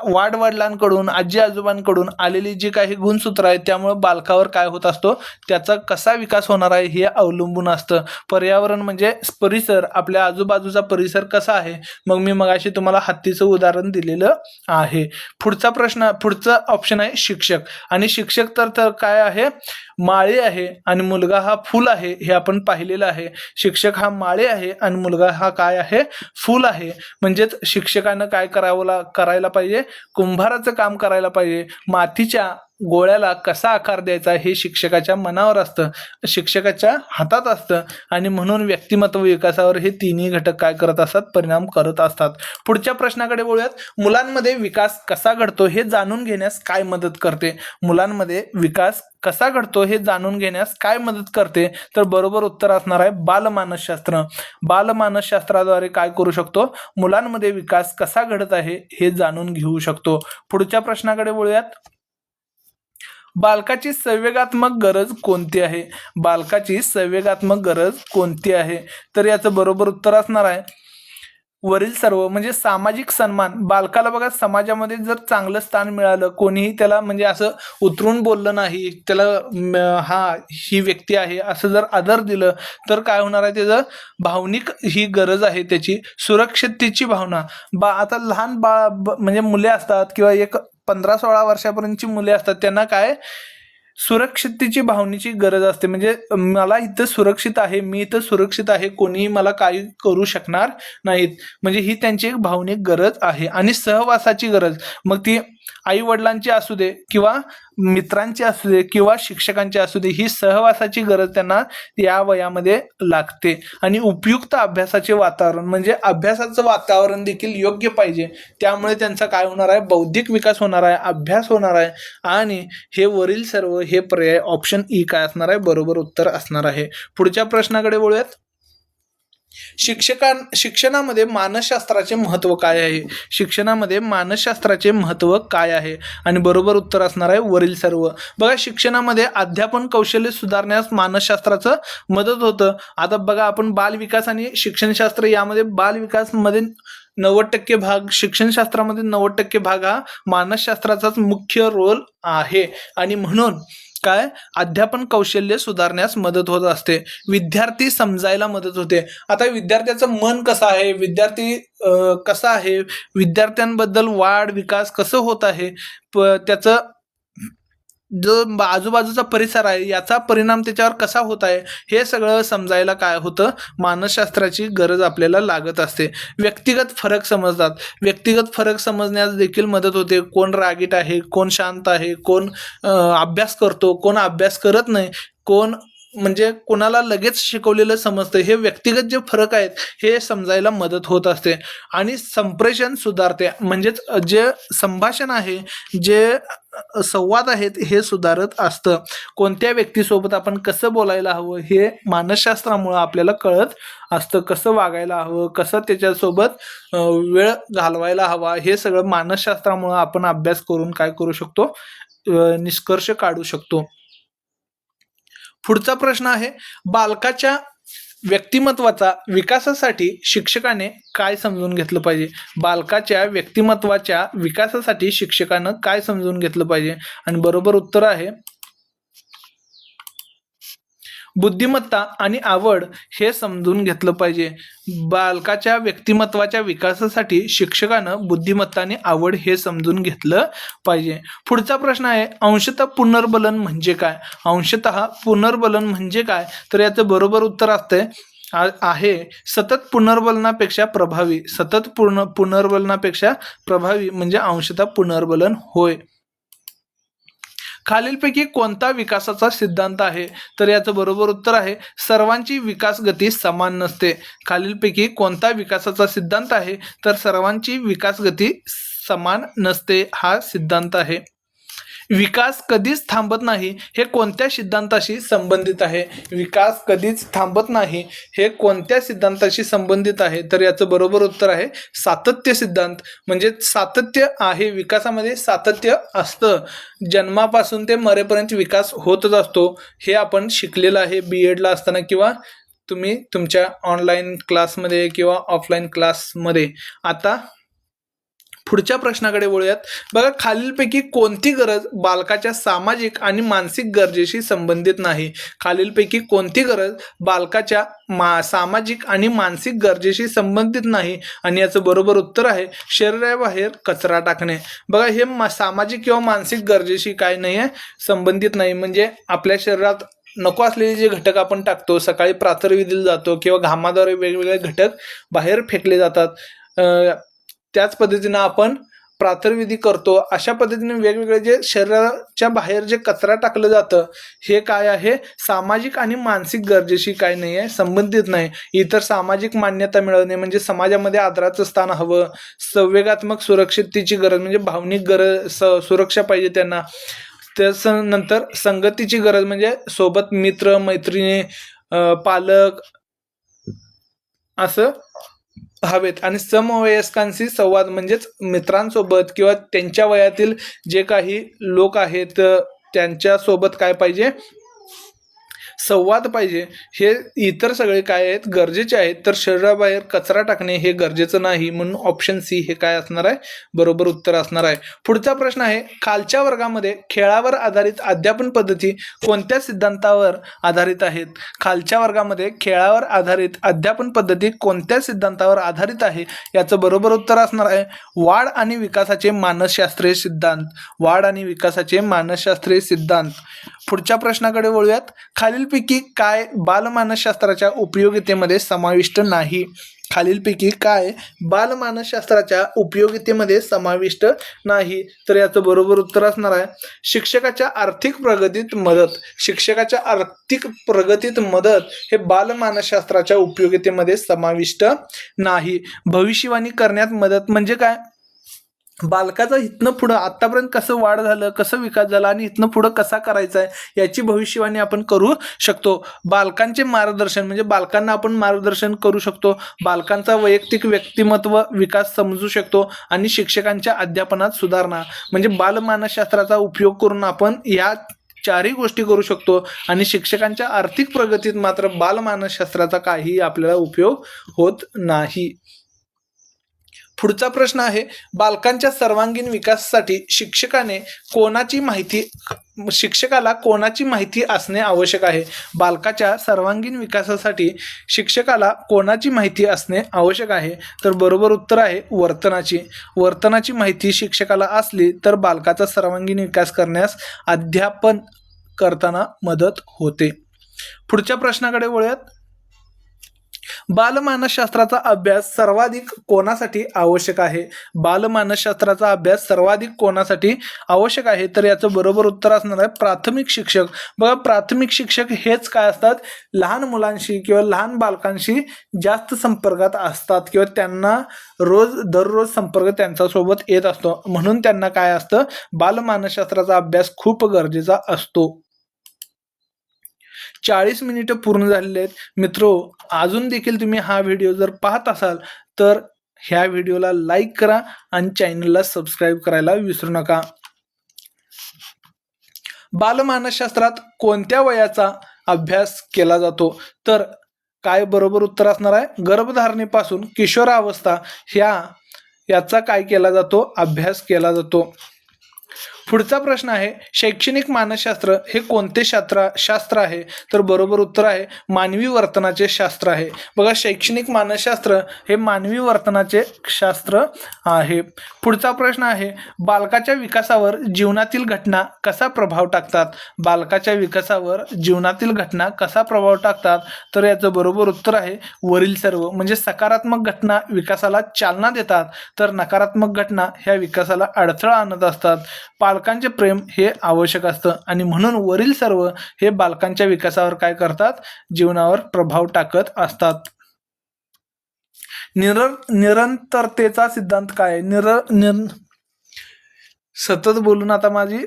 वाडवडिलांकडून, आजी आजोबांकडून आलेली जी काही गुणसूत्र आहेत त्यामुळे बालकावर काय होत असतो, त्याचा कसा विकास होणार आहे हे अवलंबून असतं. पर्यावरण म्हणजे परिसर, आपल्या आजूबाजूचा परिसर कसा आहे. मग मी मगाशी तुम्हाला हत्तीचं उदाहरण दिलेलं आहे. पुढचा ऑप्शन आहे शिक्षक. आणि शिक्षक तर काय आहे? माळी आहे आणि मुलगा हा फूल आहे. हे आपण पाहिलेलं आहे. शिक्षक हा माळी आहे आणि मुलगा हा काय आहे? फूल आहे. म्हणजेच शिक्षकानं काय करायला पाहिजे? कुंभाराचं काम करायला पाहिजे. मातीच्या गोळ्याला कसा आकार द्यायचा हे शिक्षकाच्या मनावर असतं, शिक्षकाच्या हातात असतं. आणि म्हणून व्यक्तिमत्व विकासावर हे तिन्ही घटक काय करत असतात? परिणाम करत असतात. पुढच्या प्रश्नाकडे वळूयात. मुलांमध्ये विकास कसा घडतो हे जाणून घेण्यास काय मदत करते? मुलांमध्ये विकास कसा घडतो हे जाणून घेण्यास काय मदत करते? तर बरोबर उत्तर असणार आहे बालमानसशास्त्र. बालमानसशास्त्राद्वारे काय करू शकतो? मुलांमध्ये विकास कसा घडत आहे हे जाणून घेऊ शकतो. पुढच्या प्रश्नाकडे वळूयात. बालकाची संवेगात्मक गरज कोणती आहे? बालकाची संवेगात्मक गरज कोणती आहे? तर याचं बरोबर उत्तर असणार आहे वरील सर्व. म्हणजे सामाजिक सन्मान. बालकाला बघा, समाजामध्ये जर चांगलं स्थान मिळालं, कोणीही त्याला म्हणजे असं उतरून बोललं नाही, त्याला ही व्यक्ती आहे असं जर आदर दिलं तर काय होणार आहे? त्याचं भावनिक ही गरज आहे, त्याची सुरक्षिततेची भावना. आता लहान म्हणजे मुले असतात किंवा एक 15-16 वर्षापर्यंतची मुले असतात, त्यांना काय सुरक्षिततेची भावनेची गरज असते, म्हणजे मला इथं सुरक्षित आहे, मी इथं सुरक्षित आहे, कोणीही मला काही करू शकणार नाहीत, म्हणजे ही त्यांची एक भावनिक गरज आहे. आणि सहवासाची गरज, मग ती आई वडिलांची असू दे किंवा मित्रांची असू दे किंवा शिक्षकांची असू दे, ही सहवासाची गरज त्यांना या वयामध्ये लागते. आणि उपयुक्त अभ्यासाचे वातावरण, म्हणजे अभ्यासाचं वातावरण देखील योग्य पाहिजे, त्यामुळे त्यांचा काय होणार आहे, बौद्धिक विकास होणार आहे, अभ्यास होणार आहे. आणि हे वरील सर्व हे पर्याय ऑप्शन ई काय असणार आहे, बरोबर उत्तर असणार आहे. पुढच्या प्रश्नाकडे वळूयात. शिक्षणामध्ये मानसशास्त्राचे महत्व काय आहे? शिक्षणामध्ये मानसशास्त्राचे महत्व काय आहे? आणि बरोबर उत्तर असणार आहे वरील सर्व. बघा, शिक्षणामध्ये अध्यापन कौशल्य सुधारण्यास मानसशास्त्राचं मदत होतं. आता बघा, आपण बालविकास आणि शिक्षणशास्त्र यामध्ये बालविकासमध्ये 90% भाग, शिक्षणशास्त्रामध्ये 90% भाग हा मानसशास्त्राचाच मुख्य रोल आहे. आणि म्हणून काय, अध्यापन कौशल्य सुधारण्यास मदत होत असते. विद्यार्थी समजायला मदत होते. आता विद्यार्थ्याचं मन कसं आहे, विद्यार्थी कसा आहे, विद्यार्थ्यांबद्दल वाढ विकास कसं होत आहे, त्याचं जो आजूबाजूचा परिसर आहे याचा परिणाम त्याच्यावर कसा होत आहे, हे सगळं समजायला काय होतं, मानसशास्त्राची गरज आपल्याला लागत असते. व्यक्तिगत फरक समजतात, व्यक्तिगत फरक समजण्यास देखील मदत होते. कोण रागीट आहे, कोण शांत आहे, कोण अभ्यास करतो, कोण अभ्यास करत नाही, कोण म्हणजे कोणाला लगेच शिकवलेलं समजतं, हे व्यक्तिगत जे फरक आहेत हे समजायला मदत होत असते. आणि संप्रेषण सुधारते, म्हणजेच जे संभाषण आहे, जे संवाद आहेत हे सुधारत असतं. कोणत्या व्यक्तीसोबत आपण कसं बोलायला हवं हे मानसशास्त्रामुळं आपल्याला कळत असतं. कसं वागायला हवं, कसं त्याच्यासोबत वेळ घालवायला हवा, हे सगळं मानसशास्त्रामुळं आपण अभ्यास करून काय करू शकतो, निष्कर्ष काढू शकतो. पुढचा प्रश्न आहे, बालकाच्या व्यक्तिमत्वाचा विकासासाठी शिक्षकाने काय समजून घेतलं पाहिजे? बालकाच्या व्यक्तिमत्वाच्या विकासासाठी शिक्षकानं काय समजून घेतलं पाहिजे? आणि बरोबर उत्तर आहे बुद्धिमत्ता आणि आवड हे समजून घेतलं पाहिजे. बालकाच्या व्यक्तिमत्वाच्या विकासासाठी शिक्षकानं बुद्धिमत्ता आणि आवड हे समजून घेतलं पाहिजे. पुढचा प्रश्न आहे, अंशतः पुनर्बलन म्हणजे काय? अंशतः पुनर्बलन म्हणजे काय? तर याचं बरोबर उत्तर आहे सतत पुनर्बलनापेक्षा प्रभावी. सतत पुनर्बलनापेक्षा प्रभावी म्हणजे अंशतः पुनर्बलन होय. खालीलपैकी कोणता विकासाचा सिद्धांत आहे? तर याचं बरोबर उत्तर आहे सर्वांची विकास गती समान नसते. खालीलपैकी कोणता विकासाचा सिद्धांत आहे? तर सर्वांची विकास गती समान नसते हा सिद्धांत आहे. विकास कधीच थांबत नाही हे कोणत्या सिद्धांताशी संबंधित आहे? विकास कधीच थांबत नाही हे कोणत्या सिद्धांताशी संबंधित आहे? तर याचं बरोबर उत्तर आहे सातत्य सिद्धांत. म्हणजे सातत्य आहे, विकासामध्ये सातत्य असतं. जन्मापासून ते मरेपर्यंत विकास होतच असतो. हे आपण शिकलेलं आहे बीएडला असताना किंवा तुम्ही तुमच्या ऑनलाईन क्लासमध्ये किंवा ऑफलाईन क्लासमध्ये. आता पुढच्या प्रश्नाकडे वळूयात. बघा, खालीलपैकी कोणती गरज बालकाच्या सामाजिक आणि मानसिक गरजेशी संबंधित नाही? खालीलपैकी कोणती गरज बालकाच्या सामाजिक आणि मानसिक गरजेशी संबंधित नाही? आणि याचं बरोबर उत्तर आहे शरीराबाहेर कचरा टाकणे. बघा, हे सामाजिक किंवा मानसिक गरजेशी काय नाही आहे, संबंधित नाही. म्हणजे आपल्या शरीरात नको असलेले जे घटक आपण टाकतो, सकाळी प्रातर्विधीला जातो किंवा घामाद्वारे वेगवेगळे घटक बाहेर फेकले जातात, त्याच पद्धतीनं आपण प्रातर्विधी करतो. अशा पद्धतीने वेगवेगळे जे शरीराच्या बाहेर जे कचरा टाकलं जातं हे काय आहे, सामाजिक आणि मानसिक गरजेशी काय नाही आहे, संबंधित नाही. इतर सामाजिक मान्यता मिळवणे म्हणजे समाजामध्ये आदराचं स्थान हवं, संवेगात्मक सुरक्षिततेची गरज म्हणजे भावनिक गरज, सुरक्षा पाहिजे त्यांना. त्यानंतर संगतीची गरज म्हणजे सोबत मित्र मैत्रिणी पालक असं हवेत. आणि समवयस्कांशी संवाद म्हणजेच मित्रांसोबत किंवा त्यांच्या वयातील जे काही लोक आहेत त्यांच्यासोबत काय पाहिजे, संवाद पाहिजे, हे इतर सगळे काय आहेत गरजेचे आहेत. तर शरीराबाहेर कचरा टाकणे हे गरजेचं नाही, म्हणून ऑप्शन सी हे काय असणार आहे, बरोबर उत्तर असणार आहे. पुढचा प्रश्न आहे, खालच्या वर्गामध्ये खेळावर आधारित अध्यापन पद्धती कोणत्या सिद्धांतावर आधारित आहेत? खालच्या वर्गामध्ये खेळावर आधारित अध्यापन पद्धती कोणत्या सिद्धांतावर आधारित आहे? याचं बरोबर उत्तर असणार आहे वाढ आणि विकासाचे मानसशास्त्रीय सिद्धांत. वाढ आणि विकासाचे मानसशास्त्रीय सिद्धांत. पुढच्या प्रश्नाकडे वळूयात. खालीलपैकी काय बालमानसशास्त्राच्या उपयोगितेमध्ये समाविष्ट नाही? खालीलपैकी काय बालमानसशास्त्राच्या उपयोगितेमध्ये समाविष्ट नाही? तर याचं बरोबर उत्तर असणार आहे शिक्षकाच्या आर्थिक प्रगतीत मदत. शिक्षकाच्या आर्थिक प्रगतीत मदत हे बालमानसशास्त्राच्या उपयोगितेमध्ये समाविष्ट नाही. भविष्यवाणी करण्यात मदत म्हणजे काय? बालकाचा इथनं पुढं आतापर्यंत कसं वाढ झालं, कसं विकास झाला आणि इथनं पुढं कसा करायचा आहे याची भविष्यवाणी आपण करू शकतो. बालकांचे मार्गदर्शन म्हणजे बालकांना आपण मार्गदर्शन करू शकतो. बालकांचा वैयक्तिक व्यक्तिमत्व विकास समजू शकतो आणि शिक्षकांच्या अध्यापनात सुधारणा म्हणजे बालमानसशास्त्राचा उपयोग करून आपण या चारही गोष्टी करू शकतो. आणि शिक्षकांच्या आर्थिक प्रगतीत मात्र बालमानसशास्त्राचा काही आपल्याला उपयोग होत नाही. पुढचा प्रश्न आहे, बालकांच्या सर्वांगीण विकासासाठी शिक्षकाला कोणाची माहिती असणे आवश्यक आहे? बालकाच्या सर्वांगीण विकासासाठी शिक्षकाला कोणाची माहिती असणे आवश्यक आहे? तर बरोबर उत्तर आहे वर्तनाची. वर्तनाची माहिती शिक्षकाला असली तर बालकाचा सर्वांगीण विकास करण्यास अध्यापन करताना मदत होते. पुढच्या प्रश्नाकडे वळूयात. बालमानसशास्त्राचा अभ्यास सर्वाधिक कोणासाठी आवश्यक आहे? बालमानसशास्त्राचा अभ्यास सर्वाधिक कोणासाठी आवश्यक आहे? तर याचं बरोबर उत्तर असणार आहे प्राथमिक शिक्षक. बघा, प्राथमिक शिक्षक हेच काय असतात, लहान मुलांशी किंवा लहान बालकांशी जास्त संपर्कात असतात किंवा त्यांना दररोज संपर्क त्यांच्यासोबत येत असतो, म्हणून त्यांना काय असतं, बालमानसशास्त्राचा अभ्यास खूप गरजेचा असतो. 40 मिनिटं पूर्ण झालेले आहेत मित्रो. अजून देखील तुम्ही हा व्हिडिओ जर पाहत असाल तर ह्या व्हिडिओला लाईक करा आणि चॅनलला सबस्क्राईब करायला विसरू नका. बालमानसशास्त्रात कोणत्या वयाचा अभ्यास केला जातो? तर काय बरोबर उत्तर असणार आहे गर्भधारणेपासून किशोरावस्था याचा काय केला जातो, अभ्यास केला जातो. पुढचा प्रश्न आहे, शैक्षणिक मानसशास्त्र हे कोणते शास्त्र आहे? तर बरोबर उत्तर आहे मानवी वर्तनाचे शास्त्र आहे. बघा, शैक्षणिक मानसशास्त्र हे मानवी वर्तनाचे शास्त्र आहे. पुढचा प्रश्न आहे, बालकाच्या विकासावर जीवनातील घटना कसा प्रभाव टाकतात? बालकाच्या विकासावर जीवनातील घटना कसा प्रभाव टाकतात? तर याचं बरोबर उत्तर आहे वरील सर्व. म्हणजे सकारात्मक घटना विकासाला चालना देतात तर नकारात्मक घटना ह्या विकासाला अडथळा आणत असतात. बालकांचे प्रेम हे आवश्यक असतं आणि म्हणून वरील सर्व हे बालकांच्या विकासावर काय करतात, जीवनावर प्रभाव टाकत असतात. निरंतरतेचा सिद्धांत काय? सतत बोलून आता माझी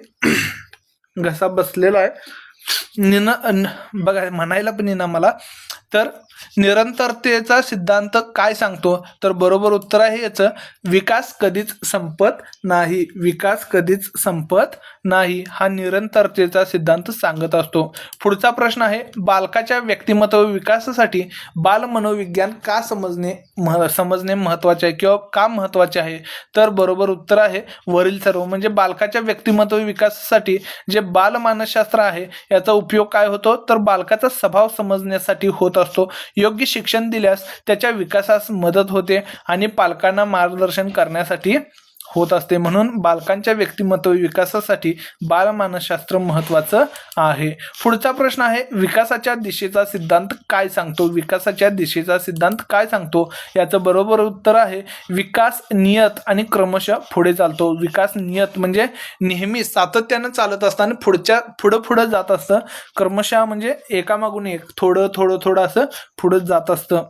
घसा बसलेला आहे. बघा, म्हणायला पण येईना मला. तर निरंतरतेचा सिद्धांत काय सांगतो? तर बरोबर उत्तर आहे याचं विकास कधीच संपत नाही. विकास कधीच संपत नाही हा निरंतरतेचा सिद्धांत सांगत असतो. पुढचा प्रश्न आहे, बालकाच्या व्यक्तिमत्व विकासासाठी बाल मनोविज्ञान का समजणे महत्त्वाचे आहे किंवा का महत्त्वाचे आहे? तर बरोबर उत्तर आहे वरील सर्व. म्हणजे बालकाच्या व्यक्तिमत्व विकासासाठी जे बालमानसशास्त्र आहे याचा उपयोग काय होतो, तर बालकाचा स्वभाव समजण्यासाठी होत असतो. योग्य शिक्षण दिल्यास त्याच्या विकासास मदत होते आणि पालकांना मार्गदर्शन करण्यासाठी होत असते. म्हणून बालकांच्या व्यक्तिमत्व विकासासाठी बालमानसशास्त्र महत्त्वाचं आहे. पुढचा प्रश्न आहे, विकासाच्या दिशेचा सिद्धांत काय सांगतो? विकासाच्या दिशेचा सिद्धांत काय सांगतो? याचं बरोबर उत्तर आहे विकास नियत आणि क्रमशः पुढे चालतो. विकास नियत म्हणजे नेहमी सातत्यानं चालत असतं आणि पुढं जात असतं. क्रमशः म्हणजे एकामागून एक थोडं असं पुढं जात असतं.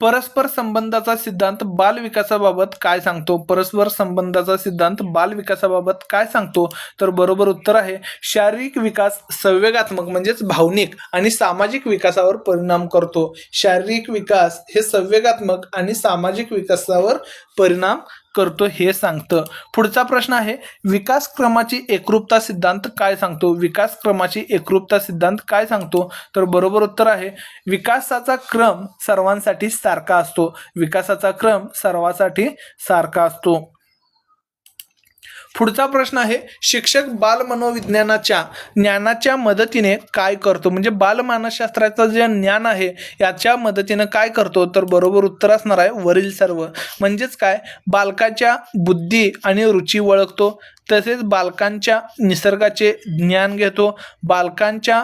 परस्पर संबंधाचा सिद्धांत बाल विकासाबाबत काय सांगतो? परस्पर संबंधाचा सिद्धांत बाल विकासाबाबत काय सांगतो? तर बरोबर उत्तर आहे शारीरिक विकास संवेगात्मक म्हणजेच भावनिक आणि सामाजिक विकासावर परिणाम करतो. शारीरिक विकास हे संवेगात्मक आणि सामाजिक विकासावर परिणाम करतो हे सांगतं. पुढचा प्रश्न आहे विकास क्रमाची एकरूपता सिद्धांत काय सांगतो? विकास क्रमाची एकरूपता सिद्धांत काय सांगतो? तर बरोबर उत्तर आहे विकासाचा क्रम सर्वांसाठी सारखा असतो. विकासाचा क्रम सर्वांसाठी सारखा असतो. पुढचा प्रश्न आहे शिक्षक बाल मनोविज्ञानाच्या ज्ञानाच्या मदतीने काय करतो? म्हणजे बाल मानसशास्त्राचं जे ज्ञान आहे याच्या मदतीने काय करतो? तर बरोबर उत्तर असणार आहे वरील सर्व. म्हणजेच काय, बालकाच्या बुद्धी आणि रुची ओळखतो, तसेच बालकांच्या निसर्गाचे ज्ञान घेतो, बालकांच्या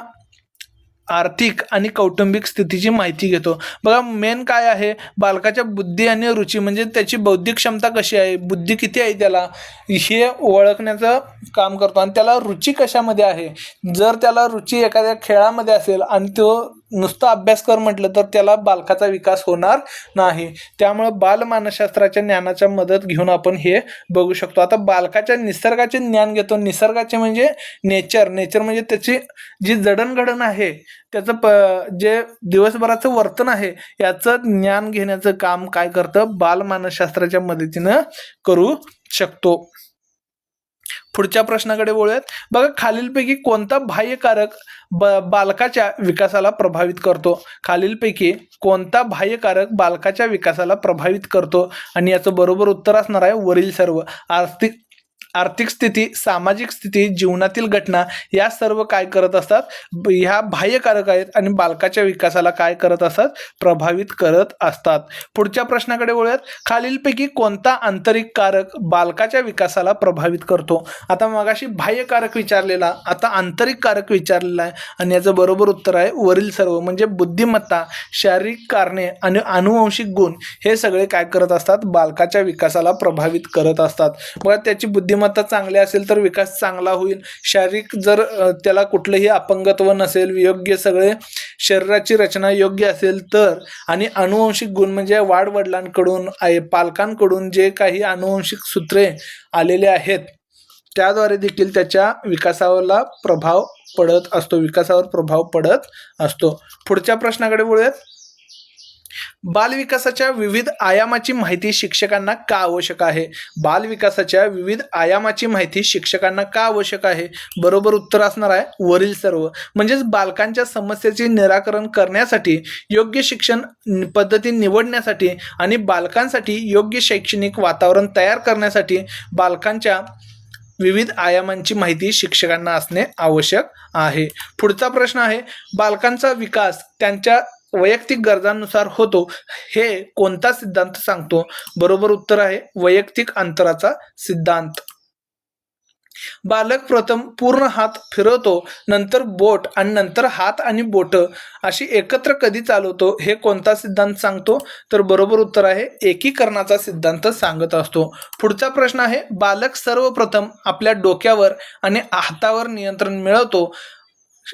आर्थिक आणि कौटुंबिक स्थितीची माहिती घेतो. बघा मेन काय आहे, बालकाच्या बुद्धी आणि रुची म्हणजे त्याची बौद्धिक क्षमता कशी आहे, बुद्धी किती आहे त्याला, हे ओळखण्याचं काम करतो. आणि त्याला रुची कशामध्ये आहे, जर त्याला रुची एखाद्या खेळामध्ये असेल आणि तो नुसता अभ्यास कर म्हटलं तर त्याला बालकाचा विकास होणार नाही. त्यामुळे बाल मानसशास्त्राच्या ज्ञानाच्या मदत घेऊन आपण हे बघू शकतो. आता बालकाच्या निसर्गाचे ज्ञान घेतो. निसर्गाचे म्हणजे नेचर म्हणजे त्याची जी जडणघडण आहे, त्याचं जे दिवसभराचं वर्तन आहे याचं ज्ञान घेण्याचं काम काय करतं, बाल मानसशास्त्राच्या मदतीनं करू शकतो. पुढच्या प्रश्नाकडे वळूयात. बघा खालीलपैकी कोणता बाह्यकारक बालकाच्या विकासाला प्रभावित करतो? खालीलपैकी कोणता बाह्यकारक बालकाच्या विकासाला प्रभावित करतो? आणि याचं बरोबर उत्तर असणार आहे वरील सर्व. आर्थिक स्थिती, सामाजिक स्थिती, जीवनातील घटना या सर्व काय करत असतात, ह्या बाह्यकारक आहेत आणि बालकाच्या विकासाला काय करत असतात, प्रभावित करत असतात. पुढच्या प्रश्नाकडे वळूयात. खालीलपैकी कोणता आंतरिक कारक बालकाच्या विकासाला प्रभावित करतो? आता मगाशी बाह्यकारक विचारलेला, आता आंतरिक कारक विचारलेला आहे आणि याचं बरोबर उत्तर आहे वरील सर्व. म्हणजे बुद्धिमत्ता, शारीरिक कारणे आणि आनुवंशिक गुण हे सगळे काय करत असतात, बालकाच्या विकासाला प्रभावित करत असतात. बघा त्याची बुद्धिमत्ता चांगली असेल तर विकास चांगला होईल. शारीरिक जर त्याला कुठलंही अपंगत्व नसेल, योग्य सगळे शरीराची रचना योग्य असेल तर, आणि आनुवंशिक गुण म्हणजे वाडवडिलांकडून, पालकांकडून जे काही आनुवंशिक सूत्रे आलेले आहेत त्याद्वारे देखील त्याच्या विकासावर प्रभाव पडत असतो. पुढच्या प्रश्नाकडे वळूयात. बालविकासाच्या विविध आयामाची माहिती शिक्षकांना का आवश्यक आहे? बालविकासाच्या विविध आयामाची माहिती शिक्षकांना का आवश्यक आहे? बरोबर उत्तर असणार आहे वरील सर्व. म्हणजेच बालकांच्या समस्येचे निराकरण करण्यासाठी, योग्य शिक्षण पद्धती निवडण्यासाठी आणि बालकांसाठी योग्य शैक्षणिक वातावरण तयार करण्यासाठी बालकांच्या विविध आयामांची माहिती शिक्षकांना असणे आवश्यक आहे. पुढचा प्रश्न आहे बालकांचा विकास त्यांच्या वैयक्तिक गरजांनुसार होतो हे कोणता सिद्धांत सांगतो? बरोबर उत्तर आहे वैयक्तिक अंतराचा सिद्धांत. बालक प्रथम पूर्ण हात फिरवतो, नंतर बोट आणि नंतर हात आणि बोट अशी एकत्र कधी चालवतो हे कोणता सिद्धांत सांगतो? तर बरोबर उत्तर आहे एकीकरणाचा सिद्धांत सांगत असतो. पुढचा प्रश्न आहे बालक सर्वप्रथम आपल्या डोक्यावर आणि हातावर नियंत्रण मिळवतो,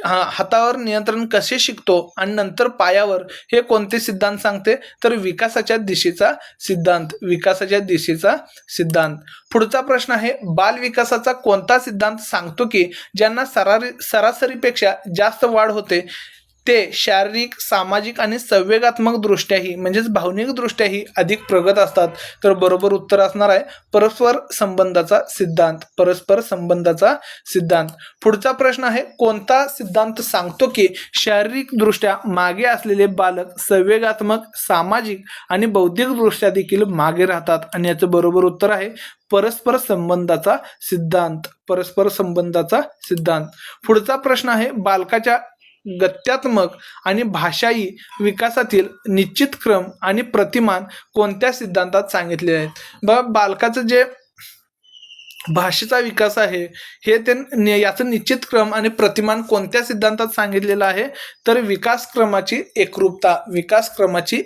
हातावर नियंत्रण कसे शिकतो आणि नंतर पायावर, हे कोणते सिद्धांत सांगते? तर विकासाच्या दिशेचा सिद्धांत. पुढचा प्रश्न आहे बाल विकासाचा कोणता सिद्धांत सांगतो की ज्यांना सरासरीपेक्षा जास्त वाढ होते ते शारीरिक, सामाजिक आणि संवेगात्मक दृष्ट्याही म्हणजेच भावनिक दृष्ट्याही अधिक प्रगत असतात? तर बरोबर उत्तर असणार आहे परस्पर संबंधाचा सिद्धांत. पुढचा प्रश्न आहे कोणता सिद्धांत सांगतो की शारीरिक दृष्ट्या मागे असलेले बालक संवेगात्मक, सामाजिक आणि बौद्धिक दृष्ट्या देखील मागे राहतात? आणि याचं बरोबर उत्तर आहे परस्पर संबंधाचा सिद्धांत. पुढचा प्रश्न आहे बालकाच्या गत्यात्मक आणि भाषायी विकासातील निश्चित क्रम आणि प्रतिमान कोणत्या सिद्धांतात सांगितले आहेत? बघा बालकाचं जे भाषेचा विकास आहे हे याचं निश्चित क्रम आणि प्रतिमान कोणत्या सिद्धांतात सांगितलेलं आहे? तर विकास क्रमाची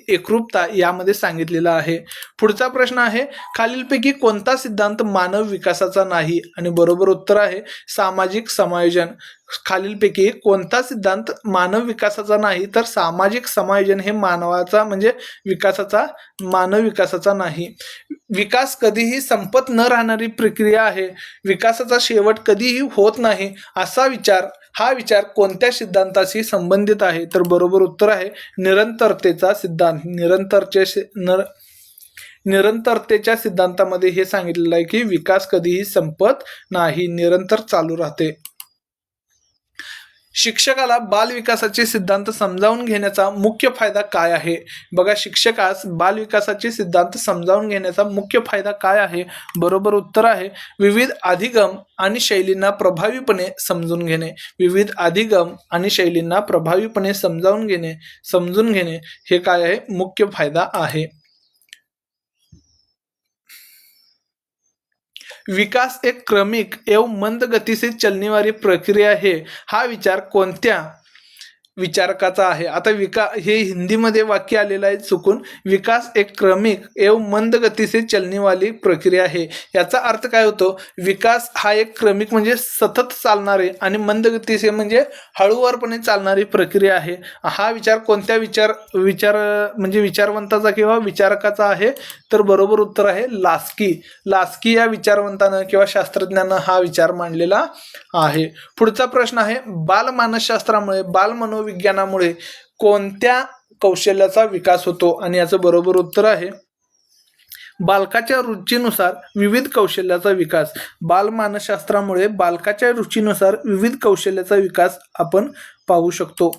एकरूपता यामध्ये सांगितलेलं आहे. पुढचा प्रश्न आहे खालीलपैकी कोणता सिद्धांत मानव विकासाचा नाही? आणि बरोबर उत्तर आहे सामाजिक समायोजन. खालीलपैकी कोणता सिद्धांत मानव विकासाचा नाही? तर सामाजिक समायोजन हे मानव विकासाचा नाही. विकास कधीही संपत न राहणारी प्रक्रिया आहे, विकासाचा शेवट कधीही होत नाही हा विचार कोणत्या सिद्धांताशी संबंधित आहे? तर बरोबर उत्तर आहे निरंतरतेचा सिद्धांत. निरंतरतेच्या सिद्धांतामध्ये हे सांगितलेलं आहे की विकास कधीही संपत नाही, निरंतर चालू राहते. शिक्षकाला बालविकासाचे सिद्धांत समजावून घेण्याचा मुख्य फायदा काय आहे? बघा, शिक्षकास बालविकासाचे सिद्धांत समजावून घेण्याचा मुख्य फायदा काय आहे? बरोबर उत्तर आहे विविध अधिगम आणि शैलींना प्रभावीपणे समजून घेणे. विविध अधिगम आणि शैलींना प्रभावीपणे समजून घेणे हे काय आहे? मुख्य फायदा आहे. विकास एक क्रमिक एवं मंद गती से चलने वाली प्रक्रिया है, हा विचार कोणत्या विचारकाचा आहे? आता हे हिंदीमध्ये वाक्य आलेलं आहे चुकून. विकास एक क्रमिक एवं मंद गती से चलने वाली प्रक्रिया आहे. याचा अर्थ काय होतो? विकास हा एक क्रमिक म्हणजे सतत चालणारे आणि मंद गती से म्हणजे हळूवारपणे चालणारी प्रक्रिया आहे. हा विचार कोणत्या म्हणजे विचारवंताचा किंवा विचारकाचा आहे? तर बरोबर उत्तर आहे लास्की या विचारवंतानं किंवा शास्त्रज्ञानं हा विचार मांडलेला आहे. पुढचा प्रश्न आहे बालमानसशास्त्रामुळे बालमनोविज्ञानामुळे कोणत्या कौशल्याचा विकास होतो? आणि याचं बरोबर उत्तर आहे बालकाच्या रुचीनुसार विविध कौशल्याचा विकास. बालमानसशास्त्रामुळे बालकाच्या रुचीनुसार विविध कौशल्याचा विकास आपण पाहू शकतो.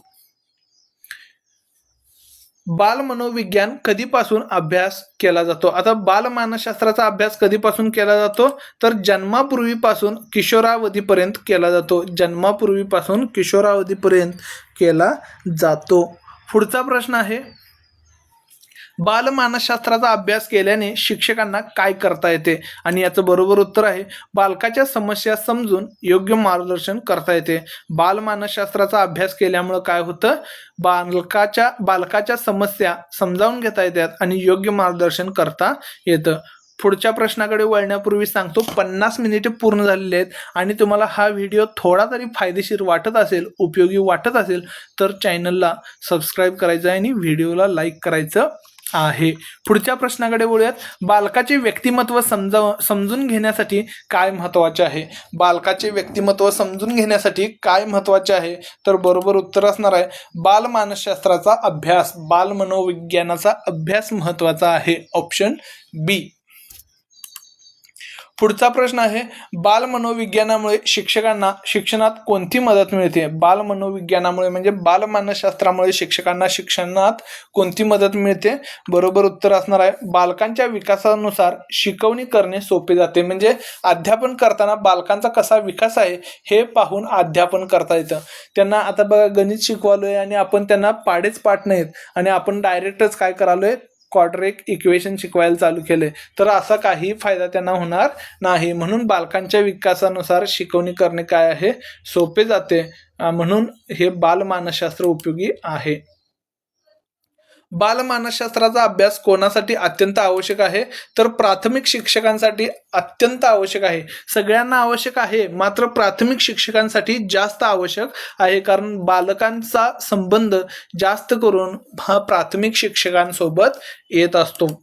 बालमनोविज्ञान कधीपासून अभ्यास केला जातो? आता बालमानसशास्त्राचा अभ्यास कधीपासून केला जातो? तर जन्मापूर्वीपासून किशोरावधीपर्यंत केला जातो. जन्मापूर्वीपासून किशोरावधीपर्यंत केला जातो. पुढचा प्रश्न आहे बालमानसशास्त्राचा अभ्यास केल्याने शिक्षकांना काय करता येते? आणि याचं बरोबर उत्तर आहे बालकाच्या समस्या समजून योग्य मार्गदर्शन करता येते. बालमानसशास्त्राचा अभ्यास केल्यामुळे काय होतं? बालकाच्या समस्या समजावून घेता येतात आणि योग्य मार्गदर्शन करता येतं. पुढच्या प्रश्नाकडे वळण्यापूर्वी सांगतो 50 मिनिटे पूर्ण झालेले आहेत आणि तुम्हाला हा व्हिडिओ थोडा तरी फायदेशीर वाटत असेल, उपयोगी वाटत असेल तर चॅनलला सबस्क्राईब करायचं आहे आणि व्हिडिओला लाईक करायचं आहे. पुढच्या प्रश्नाकडे वळूयात. बालकाचे व्यक्तिमत्व समजून घेण्यासाठी काय महत्त्वाचे आहे? बालकाचे व्यक्तिमत्व समजून घेण्यासाठी काय महत्त्वाचे आहे? तर बरोबर उत्तर असणार आहे बालमानसशास्त्राचा अभ्यास, बालमनोविज्ञानाचा अभ्यास महत्त्वाचा आहे. ऑप्शन बी. पुढचा प्रश्न आहे बालमनोविज्ञानामुळे शिक्षकांना शिक्षणात कोणती मदत मिळते? बालमनोविज्ञानामुळे म्हणजे बालमानसशास्त्रामुळे शिक्षकांना शिक्षणात कोणती मदत मिळते? बरोबर उत्तर असणार आहे बालकांच्या विकासानुसार शिकवणी करणे सोपे जाते. म्हणजे अध्यापन करताना बालकांचा कसा विकास आहे हे पाहून अध्यापन करता येतं. त्यांना आता बघा गणित शिकवालोय आणि आपण त्यांना पाठ नाहीत आणि आपण डायरेक्टच काय करालोय क्वाड्रेटिक इक्वेशन शिकवायला चालू केले तर असा काही फायदा त्यांना होणार नाही. म्हणून बालकांच्या विकासानुसार शिकवणी करणे काय आहे? सोपे जाते. म्हणून हे बालमानसशास्त्र उपयोगी आहे. बालमानसशास्त्राचा अभ्यास कोणासाठी अत्यंत आवश्यक आहे? तर प्राथमिक शिक्षकांसाठी अत्यंत आवश्यक आहे. सगळ्यांना आवश्यक आहे, मात्र प्राथमिक शिक्षकांसाठी जास्त आवश्यक आहे, कारण बालकांचा संबंध जास्त करून हा प्राथमिक शिक्षकांसोबत येत असतो.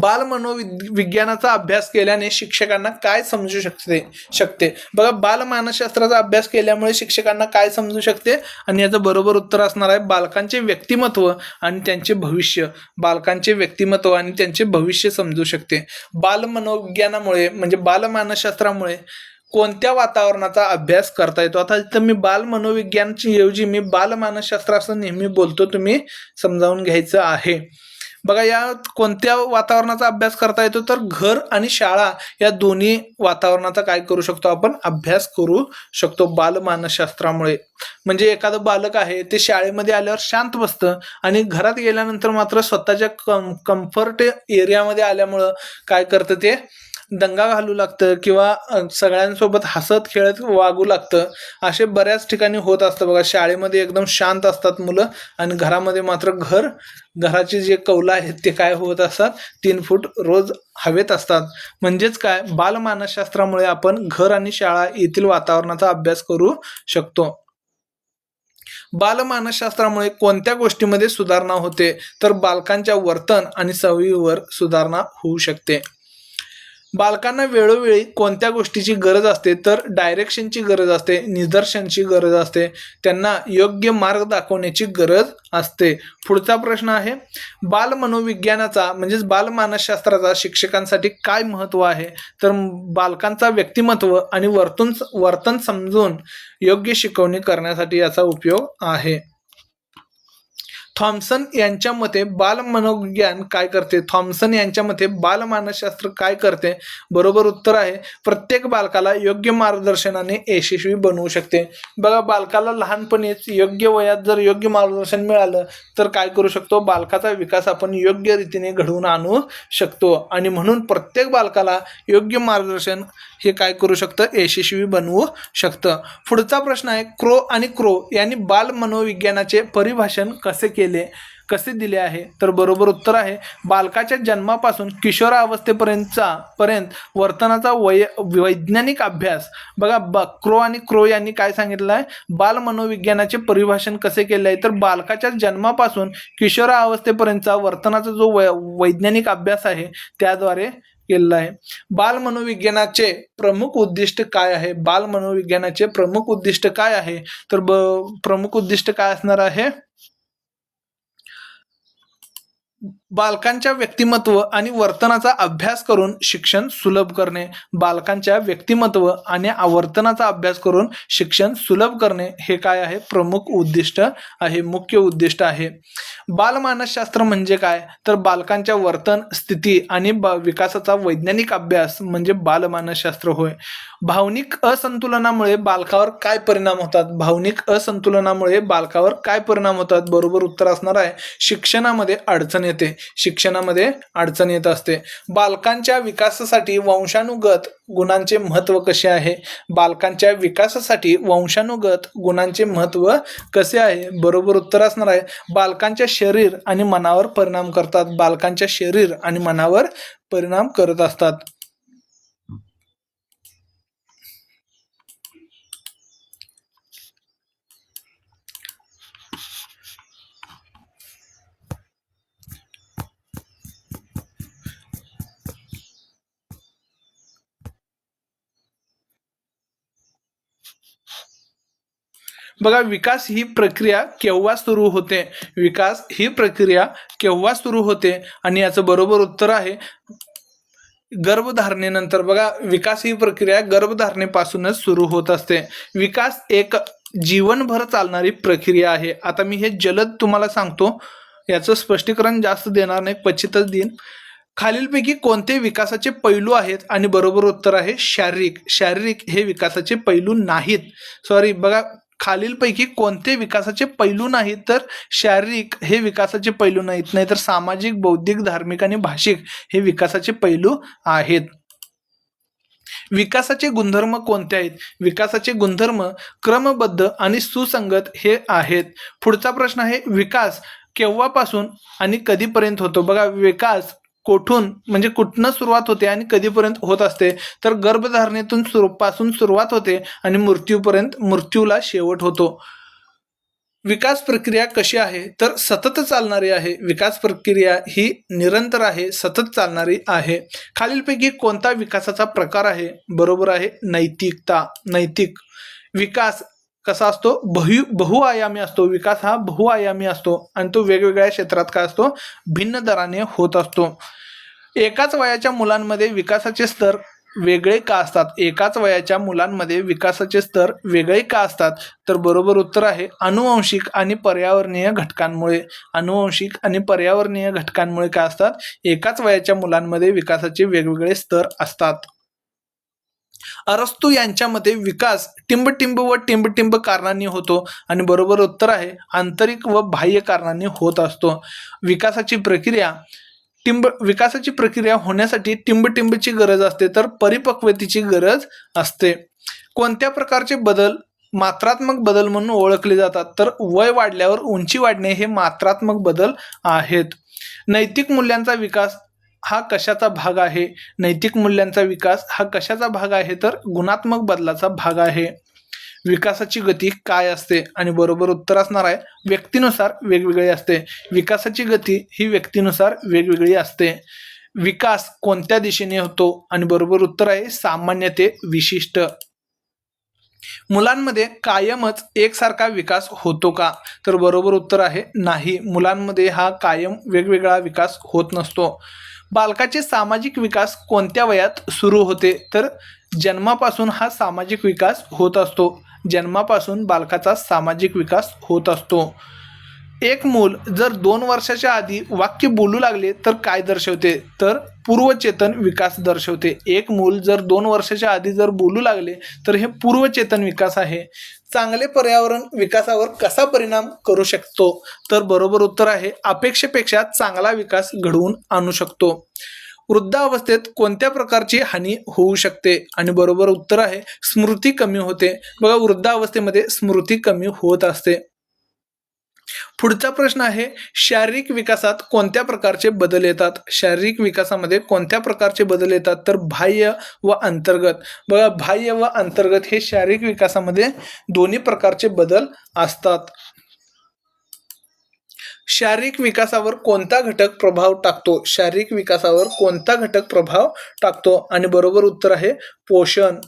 बालमनोविज्ञानाचा अभ्यास केल्याने शिक्षकांना काय समजू शकते? बघा, बालमानसशास्त्राचा अभ्यास केल्यामुळे शिक्षकांना काय समजू शकते? आणि याचं बरोबर उत्तर असणार आहे बालकांचे व्यक्तिमत्व आणि त्यांचे भविष्य. बालकांचे व्यक्तिमत्व आणि त्यांचे भविष्य समजू शकते. बालमनोविज्ञानामुळे म्हणजे बालमानसशास्त्रामुळे कोणत्या वातावरणाचा अभ्यास करता येतो? आता इथं मी बालमनोविज्ञानची ऐवजी मी बालमानसशास्त्र असं नेहमी बोलतो, तुम्ही समजावून घ्यायचं आहे. बघा, या कोणत्या वातावरणाचा अभ्यास करता येतो? तर घर आणि शाळा या दोन्ही वातावरणाचा काय करू शकतो आपण? अभ्यास करू शकतो बालमानसशास्त्रामुळे. म्हणजे एखादं बालक आहे ते शाळेमध्ये आल्यावर शांत बसतं आणि घरात गेल्यानंतर मात्र स्वतःच्या कम्फर्ट एरियामध्ये आल्यामुळं काय करतं? ते दंगा घालू लागतं किंवा सगळ्यांसोबत हसत खेळत वागू लागतं. असे बऱ्याच ठिकाणी होत असतं. बघा, शाळेमध्ये एकदम शांत असतात मुलं आणि घरामध्ये मात्र घराचे जे कौलं आहेत ते काय होत असतात? 3 फूट रोज हवेत असतात. म्हणजेच काय, बालमानसशास्त्रामुळे आपण घर आणि शाळा येथील वातावरणाचा अभ्यास करू शकतो. बालमानसशास्त्रामुळे कोणत्या गोष्टीमध्ये सुधारणा होते? तर बालकांच्या वर्तन आणि सवयीवर सुधारणा होऊ शकते. बालकांना वेळोवेळी कोणत्या गोष्टीची गरज असते तर डायरेक्शनची गरज असते, निदर्शनची गरज असते, त्यांना योग्य मार्ग दाखवण्याची गरज असते. पुढचा प्रश्न आहे, बाल मनोविज्ञानाचा म्हणजेच बालमानसशास्त्राचा शिक्षकांसाठी काय महत्त्व आहे? तर बालकांचा व्यक्तिमत्व आणि वर्तन समजून योग्य शिकवणी करण्यासाठी याचा उपयोग आहे. थॉम्सन यांच्या मते बाल मनोविज्ञान काय करते? थॉम्सन यांच्या मते बालमानसशास्त्र काय करते? बरोबर उत्तर आहे, प्रत्येक बालकाला योग्य मार्गदर्शनाने यशस्वी बनवू शकते. बघा, बालकाला लहानपणीच योग्य वयात जर योग्य मार्गदर्शन मिळालं तर काय करू शकतो? बालकाचा विकास आपण योग्य रीतीने घडवून आणू शकतो. आणि म्हणून प्रत्येक बालकाला योग्य मार्गदर्शन हे काय करू शकतं? यशस्वी बनवू शकतं. पुढचा प्रश्न आहे, क्रो आणि क्रो यांनी बाल मनोविज्ञानाचे परिभाषण कसे दिले आहे? तर बरोबर उत्तर आहे, बालकाच्या जन्मापासून किशोरावस्थेपर्यंत वर्तनाचा वैज्ञानिक अभ्यास. बघा, क्रो आणि क्रो यांनी काय सांगितलं आहे? बाल मनोविज्ञानाचे परिभाषण कसे केले आहे? तर बालकाच्या जन्मापासून किशोरावस्थेपर्यंतचा वर्तनाचा जो वैज्ञानिक अभ्यास आहे त्याद्वारे केलेला आहे. बाल मनोविज्ञानाचे प्रमुख उद्दिष्ट काय आहे? बाल मनोविज्ञानाचे प्रमुख उद्दिष्ट काय आहे? तर प्रमुख उद्दिष्ट काय असणार आहे? बालकांच्या व्यक्तिमत्व आणि वर्तनाचा अभ्यास करून शिक्षण सुलभ करणे. बालकांच्या व्यक्तिमत्व आणि वर्तनाचा अभ्यास करून शिक्षण सुलभ करणे हे काय आहे? प्रमुख उद्दिष्ट आहे, मुख्य उद्दिष्ट आहे. बालमानसशास्त्र म्हणजे काय? तर बालकांच्या वर्तन, स्थिती आणि विकासाचा वैज्ञानिक अभ्यास म्हणजे बालमानसशास्त्र होय. भावनिक असंतुलनामुळे बालकावर काय परिणाम होतात? भावनिक असंतुलनामुळे बालकावर काय परिणाम होतात? बरोबर उत्तर असणार आहे, शिक्षणामध्ये अडचण येते. शिक्षणामध्ये अडचण येत असते. बालकांच्या विकासासाठी वंशानुगत गुणांचे महत्त्व कसे आहे? बालकांच्या विकासासाठी वंशानुगत गुणांचे महत्त्व कसे आहे? बरोबर उत्तर असणार आहे, बालकांच्या शरीर आणि मनावर परिणाम करतात. बालकांच्या शरीर आणि मनावर परिणाम करत असतात. बघा, विकास ही प्रक्रिया केव्हा सुरू होते? विकास ही प्रक्रिया केव्हा सुरू होते? आणि याचं बरोबर उत्तर आहे गर्भधारणेनंतर. बघा, विकास ही प्रक्रिया गर्भधारणेपासूनच सुरू होत असते. विकास एक जीवनभर चालणारी प्रक्रिया आहे. आता मी हे जलद तुम्हाला सांगतो, याचं स्पष्टीकरण जास्त देणार नाही, क्वचितच देईन. खालीलपैकी कोणते विकासाचे पैलू आहेत? आणि बरोबर उत्तर आहे शारीरिक. शारीरिक हे विकासाचे पैलू नाहीत. बघा, खालीलपैकी कोणते विकासाचे पैलू नाहीत? तर शारीरिक हे विकासाचे पैलू नाहीत, नाहीतर सामाजिक, बौद्धिक, धार्मिक आणि भाषिक हे विकासाचे पैलू आहेत. विकासाचे गुणधर्म कोणते आहेत? विकासाचे गुणधर्म क्रमबद्ध आणि सुसंगत हे आहेत. पुढचा प्रश्न आहे, विकास केव्हापासून आणि कधीपर्यंत होतो? बघा, विकास कुठनं सुरुवात होते आणि कधीपर्यंत होत असते? तर गर्भधारणेतून पासून सुरुवात होते आणि मृत्यूला शेवट होतो. विकास प्रक्रिया कशी आहे? तर सतत चालणारी आहे. विकास प्रक्रिया ही निरंतर आहे, सतत चालणारी आहे. खालीलपैकी कोणता विकासाचा प्रकार आहे? बरोबर आहे, नैतिकता. नैतिक विकास कसा असतो? बहुआयामी असतो. विकास हा बहुआयामी असतो आणि तो वेगवेगळ्या क्षेत्रात काय असतो? भिन्न दराने होत असतो. एकाच वयाच्या मुलांमध्ये विकासाचे स्तर वेगळे का असतात? एकाच वयाच्या मुलांमध्ये विकासाचे स्तर वेगळे का असतात? तर बरोबर उत्तर आहे, अनुवंशिक आणि पर्यावरणीय घटकांमुळे. अनुवंशिक आणि पर्यावरणीय घटकांमुळे काय असतात? एकाच वयाच्या मुलांमध्ये विकासाचे वेगवेगळे स्तर असतात. अरस्तू यांच्या मते विकास टिंबटिंब व टिंबटिंब कारणांनी होतो आणि बरोबर उत्तर आहे, आंतरिक व बाह्य कारणांनी होत असतो. विकासाची प्रक्रिया होण्यासाठी टिंबटिंबची गरज असते तर परिपक्वतेची गरज असते. कोणत्या प्रकारचे बदल मात्रात्मक बदल म्हणून ओळखले जातात? तर वय वाढल्यावर उंची वाढणे हे मात्रात्मक बदल आहेत. नैतिक मूल्यांचा विकास हा कशाचा भाग आहे? नैतिक मूल्यांचा विकास हा कशाचा भाग आहे? तर गुणात्मक बदलाचा भाग आहे. विकासाची गती काय असते? आणि बरोबर उत्तर असणार आहे, व्यक्तीनुसार वेगवेगळी असते. विकासाची गती ही व्यक्तीनुसार वेगवेगळी असते. विकास कोणत्या दिशेने होतो आणि बरोबर उत्तर आहे सामान्य ते विशिष्ट. मुलांमध्ये कायमच एकसारखा विकास होतो का? तर बरोबर उत्तर आहे नाही. मुलांमध्ये हा कायम वेगवेगळा विकास होत नसतो. बालकाचे सामाजिक विकास कोणत्या वयात सुरू होते? तर जन्मापासून हा सामाजिक विकास होत असतो. जन्मापासून बालकाचा सामाजिक विकास होत असतो. एक मूल जर 2 वर्षाच्या आधी वाक्य बोलू लागले तर काय दर्शवते? तर पूर्वचेतन विकास दर्शवते. एक मूल जर 2 वर्षाच्या आधी जर बोलू लागले तर हे पूर्वचेतन विकास आहे. चांगले पर्यावरण विकासावर कसा परिणाम करू शकतो? तर बरोबर उत्तर आहे अपेक्षेपेक्षा चांगला विकास घडवून आणू शकतो. वृद्धावस्थेत कोणत्या प्रकारची हानी होऊ शकते? आणि बरोबर उत्तर आहे स्मृती कमी होते. बघा, वृद्धावस्थेमध्ये स्मृती कमी होत असते. पुढचा प्रश्न आहे शारीरिक विकासात कोणत्या प्रकारचे बदल येतात? शारीरिक विकासामध्ये कोणत्या प्रकारचे बदल येतात? तर बाह्य व अंतर्गत. बघा, बाह्य व अंतर्गत हे शारीरिक विकासामध्ये दोन्ही प्रकारचे बदल असतात. शारीरिक विकासावर कोणता घटक प्रभाव टाकतो? शारीरिक विकासावर कोणता घटक प्रभाव टाकतो? आणि बरोबर उत्तर आहे पोषण.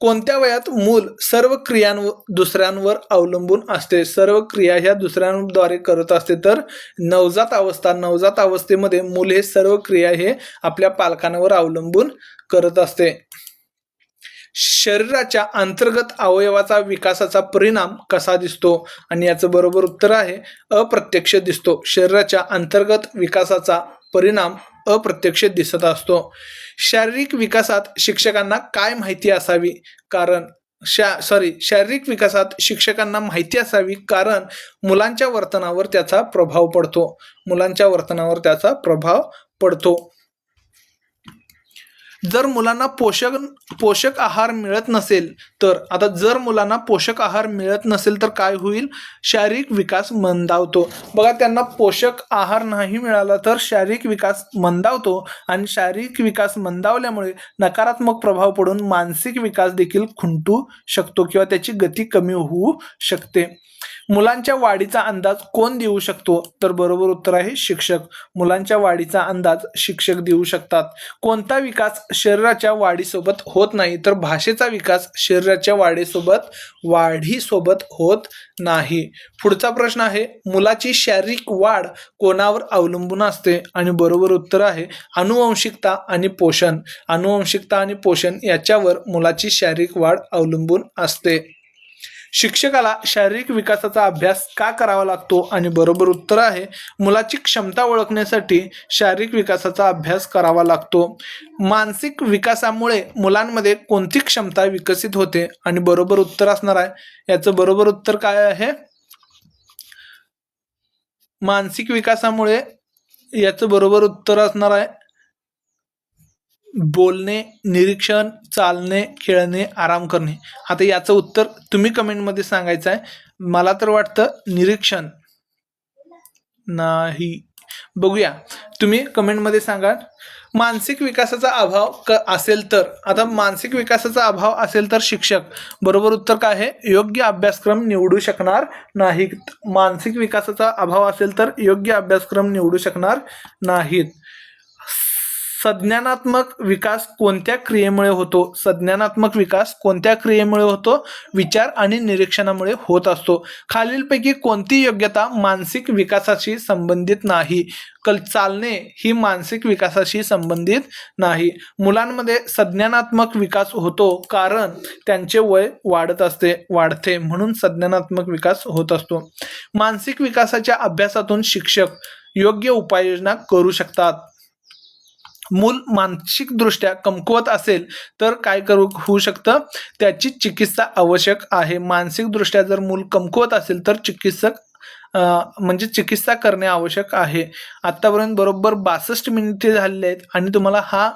कोणत्या वयात मूल सर्व क्रियांवर दुसऱ्यांवर अवलंबून असते? सर्व क्रिया ह्या दुसऱ्यांद्वारे करत असते. तर नवजात अवस्था. नवजात अवस्थेमध्ये मूल हे सर्व क्रिया हे आपल्या पालकांवर अवलंबून करत असते. शरीराच्या अंतर्गत अवयवाचा विकासाचा परिणाम कसा दिसतो? आणि याचं बरोबर उत्तर आहे अप्रत्यक्ष दिसतो. शरीराच्या अंतर्गत विकासाचा परिणाम अप्रत्यक्ष दिसत असतो. शारीरिक विकासात शिक्षकांना काय माहिती असावी? कारण शारीरिक विकासात शिक्षकांना माहिती असावी कारण मुलांच्या वर्तनावर त्याचा प्रभाव पडतो. मुलांच्या वर्तनावर त्याचा प्रभाव पडतो. जर मुलांना पोषक आहार मिळत नसेल तर आता जर मुलांना पोषक आहार मिळत नसेल तर काय होईल? शारीरिक विकास मंदावतो. बघा, त्यांना पोषक आहार नाही मिळाला तर शारीरिक विकास मंदावतो आणि शारीरिक विकास मंदावल्यामुळे नकारात्मक प्रभाव पडून मानसिक विकास देखील खुंटू शकतो किंवा त्याची गती कमी होऊ शकते. मुलांच्या वाढीचा अंदाज कोण देऊ शकतो? तर बरोबर उत्तर आहे शिक्षक. मुलांच्या वाढीचा अंदाज शिक्षक देऊ शकतात. कोणता विकास शरीराच्या वाढीसोबत होत नाही? तर भाषेचा विकास शरीराच्या वाढीसोबत होत नाही. पुढचा प्रश्न आहे मुलाची शारीरिक वाढ कोणावर अवलंबून असते? आणि बरोबर उत्तर आहे आनुवंशिकता आणि पोषण. आनुवंशिकता आणि पोषण याच्यावर मुलाची शारीरिक वाढ अवलंबून असते. शिक्षकाला शारीरिक विकासाचा अभ्यास का करावा लागतो? आणि बरोबर उत्तर आहे मुलाची क्षमता ओळखण्यासाठी शारीरिक विकासाचा अभ्यास करावा लागतो. मानसिक विकासामुळे मुलांमध्ये कोणती क्षमता विकसित होते? आणि बरोबर उत्तर असणार आहे याचं बरोबर उत्तर काय आहे? मानसिक विकासामुळे याचं बरोबर उत्तर असणार आहे बोलणे, निरीक्षण, चालणे, खेळणे, आराम करणे. आता याचं उत्तर तुम्ही कमेंटमध्ये सांगायचं आहे. मला तर वाटतं निरीक्षण नाही. बघूया, तुम्ही कमेंटमध्ये सांगा. मानसिक विकासाचा अभाव असेल तर आता मानसिक विकासाचा अभाव असेल तर शिक्षक. बरोबर उत्तर काय आहे? योग्य अभ्यासक्रम निवडू शकणार नाहीत. मानसिक विकासाचा अभाव असेल तर योग्य अभ्यासक्रम निवडू शकणार नाहीत. संज्ञानात्मक विकास कोणत्या क्रियेमुळे होतो? संज्ञानात्मक विकास कोणत्या क्रियेमुळे होतो? विचार आणि निरीक्षणामुळे होत असतो. खालीलपैकी कोणती योग्यता मानसिक विकासाशी संबंधित नाही? चालणे ही मानसिक विकासाशी संबंधित नाही. मुलांमध्ये संज्ञानात्मक विकास होतो कारण त्यांचे वय वाढते म्हणून संज्ञानात्मक विकास होत असतो. मानसिक विकासाच्या अभ्यासातून शिक्षक योग्य उपाययोजना करू शकतात. मूल मानसिकदृष्ट्या कमकुवत असेल तर काय होऊ शकतं? त्याची चिकित्सा आवश्यक आहे. मानसिकदृष्ट्या जर मूल कमकुवत असेल तर चिकित्सा करणे आवश्यक आहे. आतापर्यंत बरोबर 62 मिनिटे झालेले आहेत आणि तुम्हाला हा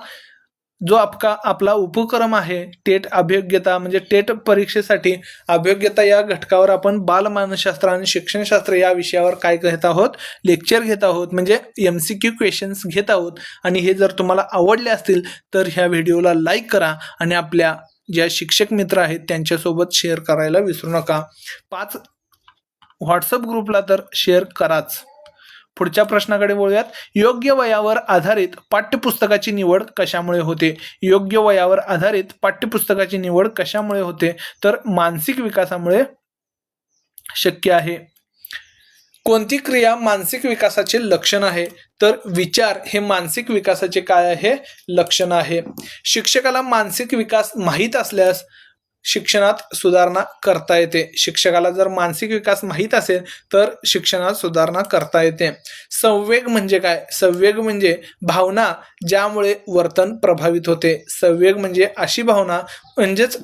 जो आपला उपक्रम आहे टेट अभियोग्यता म्हणजे टेट परीक्षेसाठी अभियोग्यता या घटकावर आपण बालमानसशास्त्र आणि शिक्षणशास्त्र या विषयावर काय घेत आहोत? लेक्चर घेत आहोत, म्हणजे MCQ क्वेश्चन्स घेत आहोत. आणि हे जर तुम्हाला आवडले असतील तर ह्या व्हिडिओला लाईक करा आणि आपल्या ज्या शिक्षक मित्र आहेत त्यांच्यासोबत शेअर करायला विसरू नका. 5 व्हॉट्सअप ग्रुपला तर शेअर कराच. पुढच्या प्रश्नाकडे वळूयात. योग्य वयावर आधारित पाठ्यपुस्तकाची निवड कशामुळे होते? योग्य वयावर आधारित पाठ्यपुस्तकाची निवड कशामुळे होते? तर मानसिक विकासामुळे शक्य आहे. कोणती क्रिया मानसिक विकासाचे लक्षण आहे? तर विचार हे मानसिक विकासाचे काय आहे? लक्षण आहे. शिक्षकाला मानसिक विकास माहीत असल्यास शिक्षणात सुधारणा करता येते. शिक्षकाला जर मानसिक विकास माहीत असेल तर शिक्षणात सुधारणा करता येते. संवेग म्हणजे काय? संवेग म्हणजे भावना ज्यामुळे वर्तन प्रभावित होते. संवेग म्हणजे अशी भावना म्हणजेच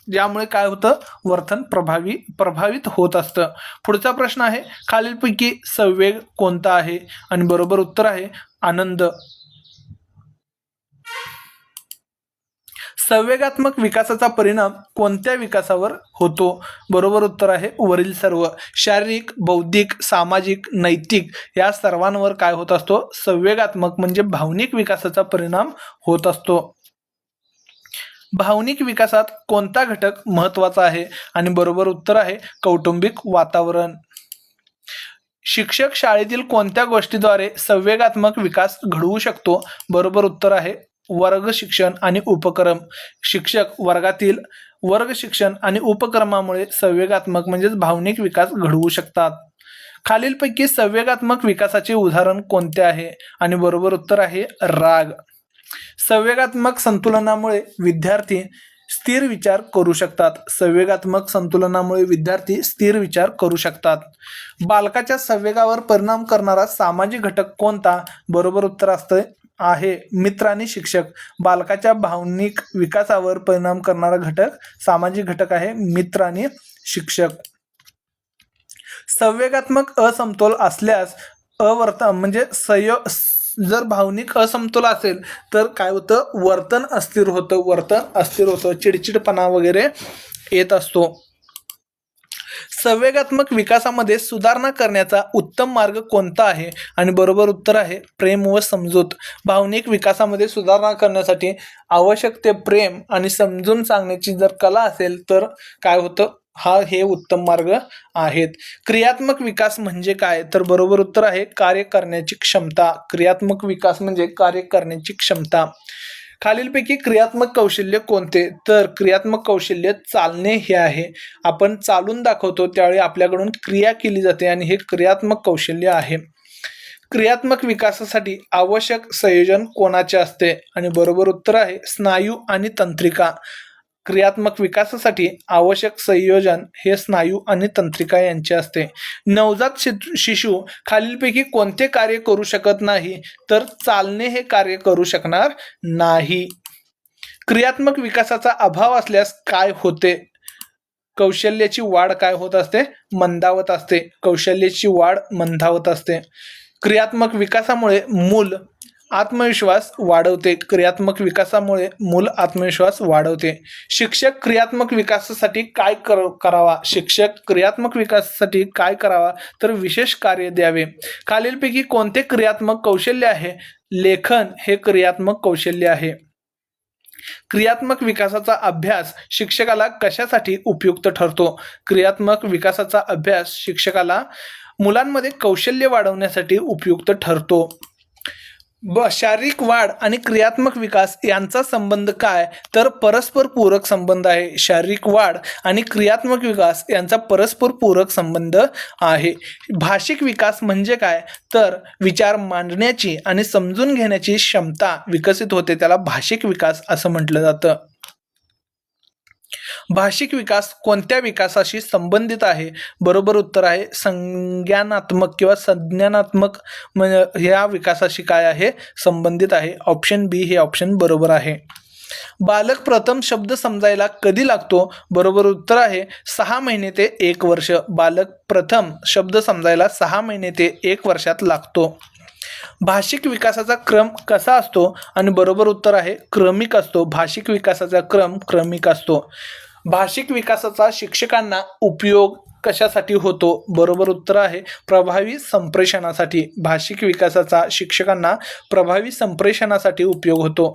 ज्यामुळे काय होतं? वर्तन प्रभावित होत असतं. पुढचा प्रश्न आहे, खालीलपैकी संवेग कोणता आहे? आणि बरोबर उत्तर आहे आनंद. संवेगात्मक विकासाचा परिणाम कोणत्या विकासावर होतो? बरोबर उत्तर आहे वरील सर्व. शारीरिक, बौद्धिक, सामाजिक, नैतिक या सर्वांवर काय होत असतो? संवेगात्मक म्हणजे भावनिक विकासाचा परिणाम होत असतो. भावनिक विकासात कोणता घटक महत्त्वाचा आहे? आणि बरोबर उत्तर आहे कौटुंबिक वातावरण. शिक्षक शाळेतील कोणत्या गोष्टीद्वारे संवेगात्मक विकास घडवू शकतो? बरोबर उत्तर आहे वर्ग शिक्षण आणि उपक्रम. शिक्षक वर्गातील वर्ग शिक्षण आणि उपक्रमामुळे संवेगात्मक म्हणजेच भावनिक विकास घडवू शकतात. खालीलपैकी संवेगात्मक विकासाचे उदाहरण कोणते आहे? आणि बरोबर उत्तर आहे राग. संवेगात्मक संतुलनामुळे विद्यार्थी स्थिर विचार करू शकतात. संवेगात्मक संतुलनामुळे विद्यार्थी स्थिर विचार करू शकतात. बालकाच्या संवेगावर परिणाम करणारा सामाजिक घटक कोणता? बरोबर उत्तर आहे मित्र आणि शिक्षक. बालकाच्या भावनिक विकासावर परिणाम करणारा घटक सामाजिक घटक आहे मित्र आणि शिक्षक. संवेगात्मक असमतोल असल्यास म्हणजे जर भावनिक असमतोल असेल तर काय होतं? वर्तन अस्थिर होतं. चिडचिडपणा वगैरे येत असतो. संवेगात्मक विकासामध्ये सुधारणा करण्याचा उत्तम मार्ग कोणता आहे? आणि बरोबर उत्तर आहे प्रेम व समजूत. भावनिक विकासामध्ये सुधारणा करण्यासाठी आवश्यक ते प्रेम आणि समजून सांगण्याची जर कला असेल तर काय होतं? हे उत्तम मार्ग आहेत. क्रियात्मक विकास म्हणजे काय? तर बरोबर उत्तर आहे कार्य करण्याची क्षमता. क्रियात्मक विकास म्हणजे कार्य करण्याची क्षमता. खालीलपैकी क्रियात्मक कौशल्य कोणते? तर क्रियात्मक कौशल्य चालणे हे आहे. आपण चालून दाखवतो त्यावेळी आपल्याकडून क्रिया केली जाते आणि हे क्रियात्मक कौशल्य आहे. क्रियात्मक विकासासाठी आवश्यक संयोजन कोणाचे असते? आणि बरोबर उत्तर आहे स्नायू आणि तंत्रिका. क्रियात्मक विकासासाठी आवश्यक संयोजन हे स्नायू आणि तंत्रिका यांचे असते. नवजात शिशु खालीलपैकी कोणते कार्य करू शकत नाही? तर चालणे हे कार्य करू शकणार नाही. क्रियात्मक विकासाचा अभाव असल्यास काय होते? कौशल्याची वाढ काय होत असते? मंदावत असते. कौशल्याची वाढ मंदावत असते. क्रियात्मक विकासामुळे मूल आत्मविश्वास वाढवते. क्रियात्मक विकासामुळे मूल आत्मविश्वास वाढवते. शिक्षक क्रियात्मक विकासासाठी काय करावा? शिक्षक क्रियात्मक विकासासाठी काय करावा? तर विशेष कार्य द्यावे. खालीलपैकी कोणते क्रियात्मक कौशल्य आहे? लेखन हे क्रियात्मक कौशल्य आहे. क्रियात्मक विकासाचा अभ्यास शिक्षकाला कशासाठी उपयुक्त ठरतो? क्रियात्मक विकासाचा अभ्यास शिक्षकाला मुलांमध्ये कौशल्य वाढवण्यासाठी उपयुक्त ठरतो. शारीरिक वाढ आणि क्रियात्मक विकास यांचा संबंध काय? तर परस्पर पूरक संबंध आहे. शारीरिक वाढ आणि क्रियात्मक विकास यांचा परस्पर पूरक संबंध आहे. भाषिक विकास म्हणजे काय? तर विचार मांडण्याची आणि समजून घेण्याची क्षमता विकसित होते. त्याला भाषिक विकास असं म्हटलं जातं. भाषिक विकास कोणत्या विकासाशी संबंधित आहे? बरोबर उत्तर आहे संज्ञानात्मक किंवा संज्ञानात्मक या विकासाशी काय आहे? संबंधित आहे. ऑप्शन बी हे ऑप्शन बरोबर आहे. बालक प्रथम शब्द समजायला कधी लागतो? बरोबर उत्तर आहे 6 महिने ते 1 वर्ष. बालक प्रथम शब्द समजायला 6 महिने ते 1 वर्षात लागतो. भाषिक विकासाचा क्रम कसा असतो? आणि बरोबर उत्तर आहे क्रमिक असतो. भाषिक विकासाचा क्रम क्रमिक असतो. भाषिक विकासाचा शिक्षकांना उपयोग कशासाठी होतो? बरोबर उत्तर आहे प्रभावी संप्रेषणासाठी. भाषिक विकासाचा शिक्षकांना प्रभावी संप्रेषणासाठी उपयोग होतो.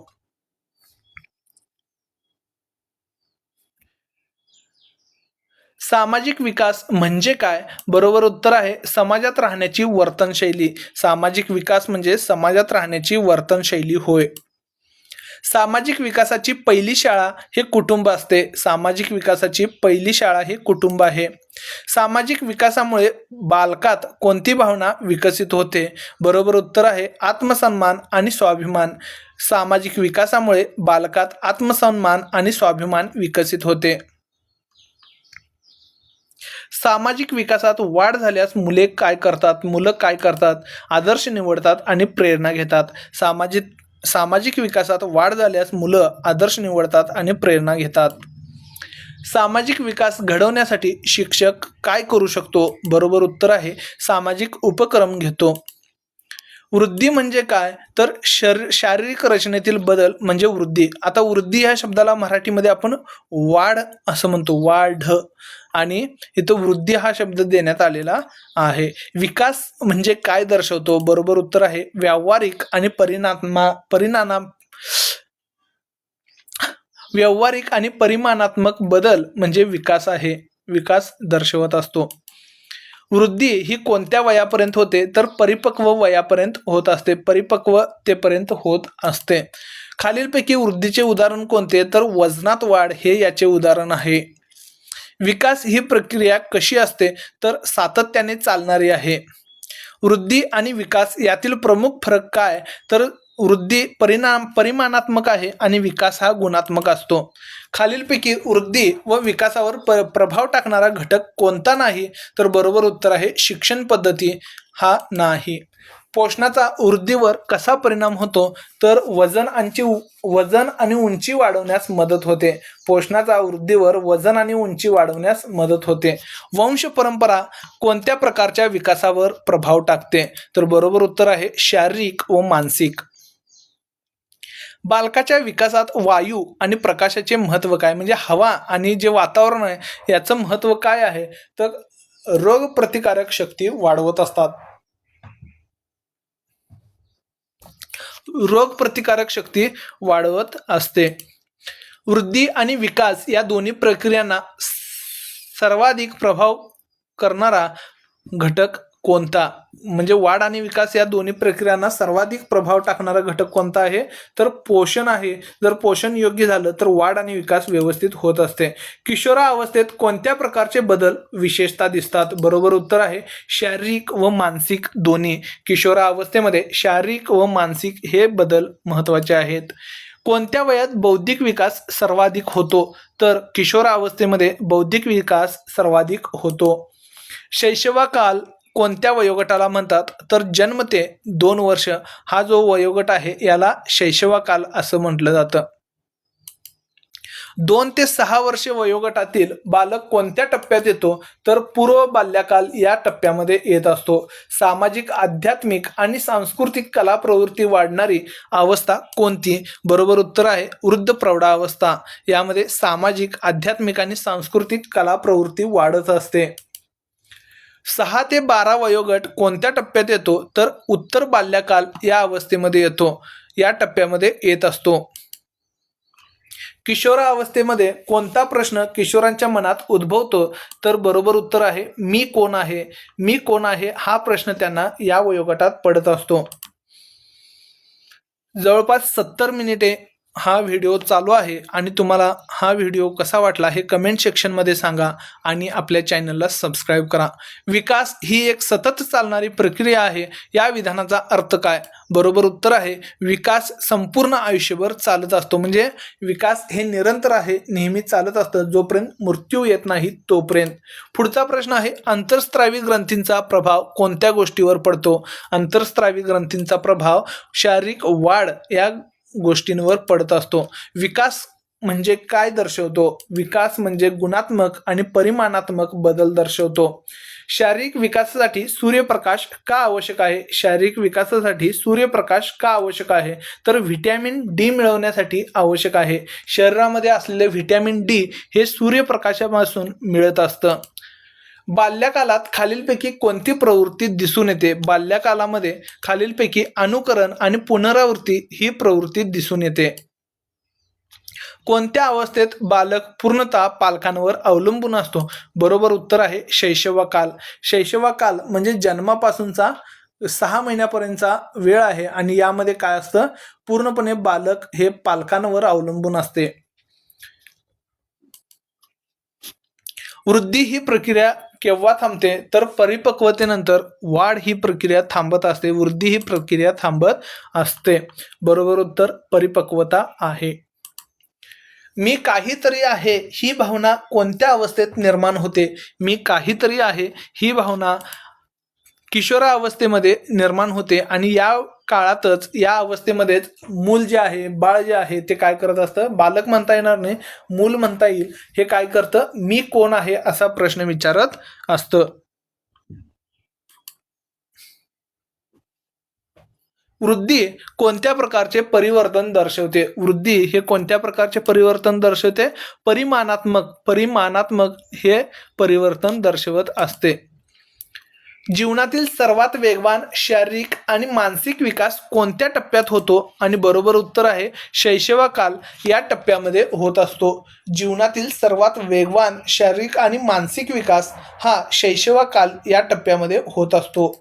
सामाजिक विकास म्हणजे काय? बरोबर उत्तर आहे समाजात राहण्याची वर्तनशैली. सामाजिक विकास म्हणजे समाजात राहण्याची वर्तनशैली होय. सामाजिक विकासाची पहिली शाळा हे कुटुंब असते. सामाजिक विकासाची पहिली शाळा हे कुटुंब आहे. सामाजिक विकासामुळे बालकात कोणती भावना विकसित होते? बरोबर उत्तर आहे आत्मसन्मान आणि स्वाभिमान. सामाजिक विकासामुळे बालकात आत्मसन्मान आणि स्वाभिमान विकसित होते. सामाजिक विकासात वाढ झाल्यास मुलं काय करतात? आदर्श निवडतात आणि प्रेरणा घेतात. सामाजिक विकासात वाढ झाल्यास मुलं आदर्श निवडतात आणि प्रेरणा घेतात. सामाजिक विकास घडवण्यासाठी शिक्षक काय करू शकतो? बरोबर उत्तर आहे सामाजिक उपक्रम घेतो. वृद्धी म्हणजे काय? तर शारीरिक रचनेतील बदल म्हणजे वृद्धी. आता वृद्धी या शब्दाला मराठीमध्ये आपण वाढ असं म्हणतो, वाढ, आणि इथं वृद्धी हा शब्द देण्यात आलेला आहे. विकास म्हणजे काय दर्शवतो? बरोबर उत्तर आहे व्यावहारिक आणि परिमाणात्मक बदल म्हणजे विकास आहे. विकास दर्शवत असतो. वृद्धी ही कोणत्या वयापर्यंत होते? तर परिपक्व वयापर्यंत होत असते. परिपक्वतेपर्यंत होत असते. खालीलपैकी वृद्धीचे उदाहरण कोणते? तर वजनात वाढ हे याचे उदाहरण आहे. विकास ही प्रक्रिया कशी असते? तर सातत्याने चालणारी आहे. वृद्धी आणि विकास यातील प्रमुख फरक काय? तर वृद्धी परिमाणात्मक आहे आणि विकास हा गुणात्मक असतो. खालीलपैकी वृद्धी व विकासावर प्रभाव टाकणारा घटक कोणता नाही? तर बरोबर उत्तर आहे शिक्षण पद्धती हा नाही. पोषणाचा वृद्धीवर कसा परिणाम होतो? तर वजन आणि उंची वाढवण्यास मदत होते. पोषणाचा वृद्धीवर वजन आणि उंची वाढवण्यास मदत होते. वंश परंपरा कोणत्या प्रकारच्या विकासावर प्रभाव टाकते? तर बरोबर उत्तर आहे शारीरिक व मानसिक. बालकाच्या विकासात वायू आणि प्रकाशाचे महत्त्व काय? म्हणजे हवा आणि जे वातावरण आहे याचं महत्त्व काय आहे? तर रोग प्रतिकारक शक्ती वाढवत असतात. रोग प्रतिकारक शक्ती वाढवत असते. वृद्धी आणि विकास या दोन्ही प्रक्रियांना सर्वाधिक प्रभाव करणारा घटक कोणता? म्हणजे वाढ आणि विकास या दोन्ही प्रक्रियांना सर्वाधिक प्रभाव टाकणारा घटक कोणता आहे? तर पोषण आहे. जर पोषण योग्य झालं तर वाढ आणि विकास व्यवस्थित होत असते. किशोरावस्थेत कोणत्या प्रकारचे बदल विशेषतः दिसतात? बरोबर उत्तर आहे शारीरिक व मानसिक दोन्ही. किशोरावस्थेमध्ये शारीरिक व मानसिक हे बदल महत्त्वाचे आहेत. कोणत्या वयात बौद्धिक विकास सर्वाधिक होतो? तर किशोरावस्थेमध्ये बौद्धिक विकास सर्वाधिक होतो. शैशवकाल कोणत्या वयोगटाला म्हणतात? तर जन्म ते 2 वर्ष हा जो वयोगट आहे याला शैशवकाल असं म्हटलं जातं. 2 ते 6 वर्ष वयोगटातील बालक कोणत्या टप्प्यात येतो? तर पूर्व बाल्यकाल या टप्प्यामध्ये येत असतो. सामाजिक, आध्यात्मिक आणि सांस्कृतिक कला प्रवृत्ती वाढणारी अवस्था कोणती? बरोबर उत्तर आहे वृद्ध प्रौढावस्था. यामध्ये सामाजिक, आध्यात्मिक आणि सांस्कृतिक कला प्रवृत्ती वाढत असते. 6 ते 12 वयोगट कोणत्या टप्प्यात येतो? तर उत्तर बाल्यकाल या अवस्थेमध्ये येतो, या टप्प्यामध्ये येत असतो. किशोरावस्थेमध्ये कोणता प्रश्न किशोरांच्या मनात उद्भवतो? तर बरोबर उत्तर आहे मी कोण आहे. मी कोण आहे हा प्रश्न त्यांना या वयोगटात पडत असतो. जवळपास 70 मिनिटे हा व्हिडिओ चालू आहे आणि तुम्हाला हा व्हिडिओ कसा वाटला हे कमेंट सेक्शनमध्ये सांगा आणि आपल्या चॅनलला सबस्क्राईब करा. विकास ही एक सतत चालणारी प्रक्रिया आहे. या विधानाचा अर्थ काय? बरोबर उत्तर आहे विकास संपूर्ण आयुष्यभर चालत असतो. म्हणजे विकास हे निरंतर आहे, नेहमी चालत असतं जोपर्यंत मृत्यू येत नाही तोपर्यंत. पुढचा प्रश्न आहे अंतःस्रावी ग्रंथींचा प्रभाव कोणत्या गोष्टीवर पडतो? अंतःस्रावी ग्रंथींचा प्रभाव शारीरिक वाढ या गोष्टींवर पडत असतो. विकास म्हणजे काय दर्शवतो? विकास म्हणजे गुणात्मक आणि परिमाणात्मक बदल दर्शवतो. शारीरिक विकासासाठी सूर्यप्रकाश का आवश्यक आहे? शारीरिक विकासासाठी सूर्यप्रकाश का आवश्यक आहे? तर व्हिटॅमिन डी मिळवण्यासाठी आवश्यक आहे. शरीरामध्ये असलेले व्हिटॅमिन डी हे सूर्यप्रकाशापासून मिळत असतं. बाल्यकालात खालीलपैकी कोणती प्रवृत्ती दिसून येते? बाल्यकालामध्ये खालीलपैकी अनुकरण आणि पुनरावृत्ती ही प्रवृत्ती दिसून येते. कोणत्या अवस्थेत बालक पूर्णतः पालकांवर अवलंबून असतो? बरोबर उत्तर आहे शैशवकाल. शैशवकाल म्हणजे जन्मापासूनचा 6 महिन्यापर्यंतचा वेळ आहे आणि यामध्ये काय असतं, पूर्णपणे बालक हे पालकांवर अवलंबून असते. वृद्धी ही प्रक्रिया केव्हा थांबते? तर परिपक्वतेनंतर वाढ ही प्रक्रिया थांबत असते. वृद्धी ही प्रक्रिया थांबत असते. बरोबर उत्तर परिपक्वता आहे. मी काहीतरी आहे ही भावना कोणत्या अवस्थेत निर्माण होते? मी काहीतरी आहे ही भावना किशोरावस्थेमध्ये निर्माण होते आणि या काळातच, या अवस्थेमध्येच मूल जे आहे, बाळ जे आहे ते काय करत असतं, बालक म्हणता येणार नाही, मूल म्हणता येईल, हे काय करतं, मी कोण आहे असा प्रश्न विचारत असतं. वृद्धी कोणत्या प्रकारचे परिवर्तन दर्शवते? वृद्धी हे कोणत्या प्रकारचे परिवर्तन दर्शवते? परिमाणात्मक हे परिवर्तन दर्शवत असते. जीवनातील सर्वात वेगवान शारीरिक आणि मानसिक विकास कोणत्या टप्प्यात होतो? आणि बरोबर उत्तर आहे शैशवकाल या टप्प्यामध्ये होत असतो. जीवनातील सर्वात वेगवान शारीरिक आणि मानसिक विकास हा शैशवकाल या टप्प्यामध्ये होत असतो.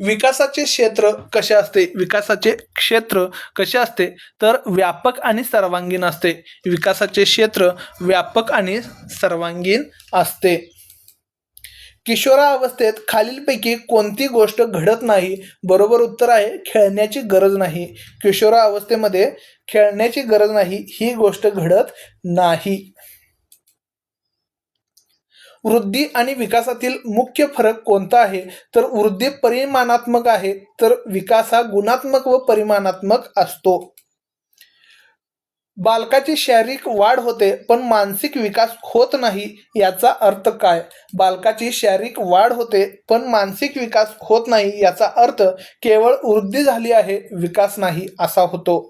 विकासाचे क्षेत्र कसे असते? विकासाचे क्षेत्र कसे असते? तर व्यापक आणि सर्वांगीण असते. विकासाचे क्षेत्र व्यापक आणि सर्वांगीण असते. किशोरावस्थेत खालीलपैकी कोणती गोष्ट घडत नाही? बरोबर उत्तर आहे खेळण्याची गरज नाही. किशोरावस्थेमध्ये खेळण्याची गरज नाही, ही गोष्ट घडत नाही. वृद्धी आणि विकासातील मुख्य फरक कोणता आहे? तर वृद्धी परिमाणात्मक आहे, तर विकास हा गुणात्मक व परिमाणात्मक असतो. बालकाची शारीरिक वाढ होते पण मानसिक विकास होत नाही, याचा अर्थ काय? बालकाची शारीरिक वाढ होते पण मानसिक विकास होत नाही याचा अर्थ केवळ वृद्धी झाली आहे, विकास नाही असा होतो.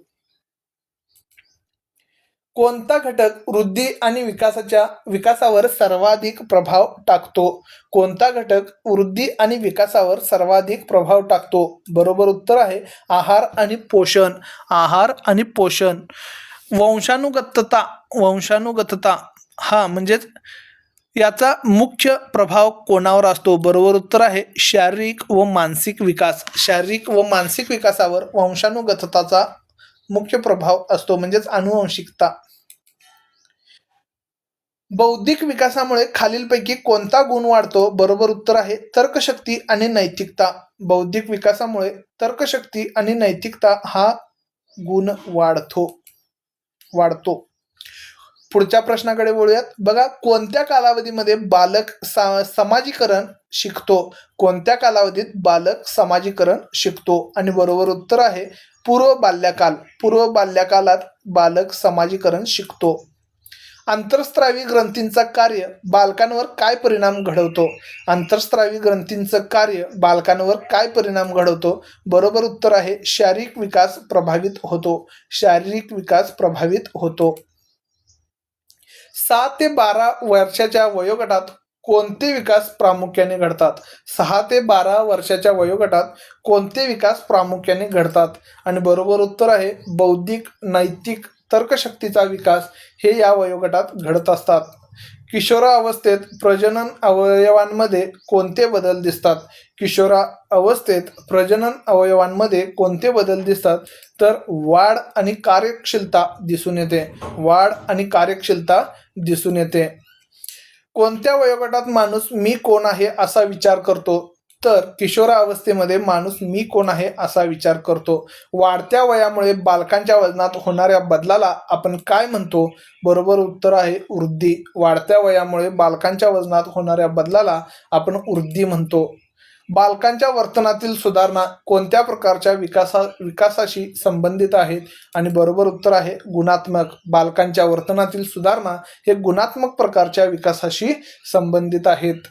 कोणता घटक वृद्धी आणि विकासावर सर्वाधिक प्रभाव टाकतो? कोणता घटक वृद्धी आणि विकासावर सर्वाधिक प्रभाव टाकतो? बरोबर उत्तर आहे आहार आणि पोषण. आहार आणि पोषण. वंशानुगतता हा म्हणजेच याचा मुख्य प्रभाव कोणावर असतो? बरोबर उत्तर आहे शारीरिक व मानसिक विकास. शारीरिक व मानसिक विकासावर वंशानुगतताचा मुख्य प्रभाव असतो, म्हणजेच आनुवंशिकता. बौद्धिक विकासामुळे खालीलपैकी कोणता गुण वाढतो? बरोबर उत्तर आहे तर्कशक्ती आणि नैतिकता. बौद्धिक विकासामुळे तर्कशक्ती आणि नैतिकता हा गुण वाढतो. पुढच्या प्रश्नाकडे वळूयात. बघा, कोणत्या कालावधीमध्ये बालक समाजीकरण शिकतो? कोणत्या कालावधीत बालक समाजीकरण शिकतो? आणि बरोबर उत्तर आहे पूर्व बाल्यकाल. पूर्व बाल्यकालात बालक समाजीकरण शिकतो. आंतरस्रावी ग्रंथींचा कार्य बालकांवर काय परिणाम घडवतो? आंतरस्रावी ग्रंथींचं कार्य बालकांवर काय परिणाम घडवतो? बरोबर उत्तर आहे शारीरिक विकास प्रभावित होतो. शारीरिक विकास प्रभावित होतो. 6 ते 12 वर्षाच्या वयोगटात कोणते विकास प्रामुख्याने घडतात? 6 ते 12 वर्षाच्या वयोगटात कोणते विकास प्रामुख्याने घडतात? आणि बरोबर उत्तर आहे बौद्धिक, नैतिक, तर्कशक्तीचा विकास हे या वयोगटात घडत असतात. किशोरावस्थेत प्रजनन अवयवांमध्ये कोणते बदल दिसतात? किशोरावस्थेत प्रजनन अवयवांमध्ये कोणते बदल दिसतात? तर वाढ आणि कार्यक्षमता दिसून येते. वाढ आणि कार्यक्षमता दिसून येते. कोणत्या वयोगटात माणूस मी कोण आहे असा विचार करतो? तर किशोरावस्थेमध्ये माणूस मी कोण आहे असा विचार करतो. वाढत्या वयामुळे बालकांच्या वजनात होणाऱ्या बदलाला आपण काय म्हणतो? बरोबर उत्तर आहे वृद्धी. वाढत्या वयामुळे बालकांच्या वजनात होणाऱ्या बदलाला आपण वृद्धी म्हणतो. बालकांच्या वर्तनातील सुधारणा कोणत्या प्रकारच्या विकासाशी संबंधित आहेत? आणि बरोबर उत्तर आहे गुणात्मक. बालकांच्या वर्तनातील सुधारणा हे गुणात्मक प्रकारच्या विकासाशी संबंधित आहेत.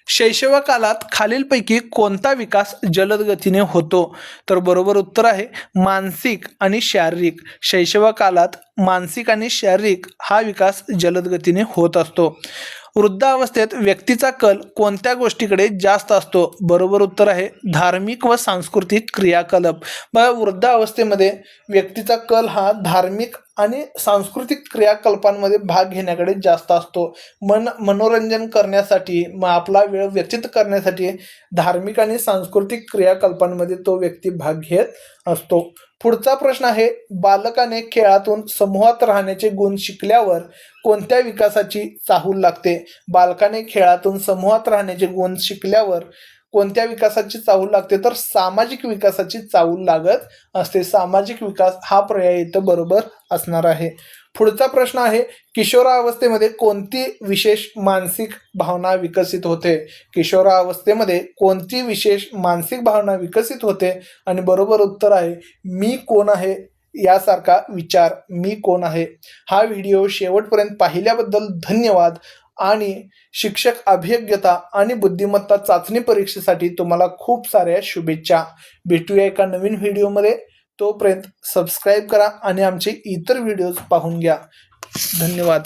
शैशवकालात खालीलपैकी कोणता विकास जलद गतीने होतो? तर बरोबर उत्तर आहे मानसिक आणि शारीरिक. शैशवकालात मानसिक आणि शारीरिक हा विकास जलद गतीने होत असतो. वृद्धावस्थेत व्यक्तीचा कल कोणत्या गोष्टीकडे जास्त असतो? बरोबर उत्तर आहे धार्मिक व सांस्कृतिक क्रियाकलाप. बघा, वृद्धावस्थेमध्ये व्यक्तीचा कल हा धार्मिक आणि सांस्कृतिक क्रियाकल्पांमध्ये भाग घेण्याकडे जास्त असतो. मनोरंजन करण्यासाठी, आपला वेळ व्यतीत करण्यासाठी धार्मिक आणि सांस्कृतिक क्रियाकल्पांमध्ये तो व्यक्ती भाग घेत असतो. पुढचा प्रश्न आहे, बालकाने खेळातून समूहात राहण्याचे गुण शिकल्यावर कोणत्या विकासाची चाहूल लागते? बालकाने खेळातून समूहात राहण्याचे गुण शिकल्यावर कोणत्या विकासाची चाहूल लागते? तर सामाजिक विकासाची चाहूल लागत असते. सामाजिक विकास हा पर्याय इथं बरोबर असणार आहे. पुढचा प्रश्न आहे, किशोरावस्थेमध्ये कोणती विशेष मानसिक भावना विकसित होते? किशोरावस्थेमध्ये कोणती विशेष मानसिक भावना विकसित होते? आणि बरोबर उत्तर आहे मी कोण आहे यासारखा विचार, मी कोण आहे. हा व्हिडिओ शेवटपर्यंत पाहिल्याबद्दल धन्यवाद आणि शिक्षक अभियोग्यता आणि बुद्धिमत्ता चाचणी परीक्षेसाठी तुम्हाला खूप साऱ्या शुभेच्छा. भेटूया एका नवीन व्हिडिओमध्ये. तोपर्यंत सबस्क्राईब करा आणि आमचे इतर व्हिडिओज पाहून घ्या. धन्यवाद.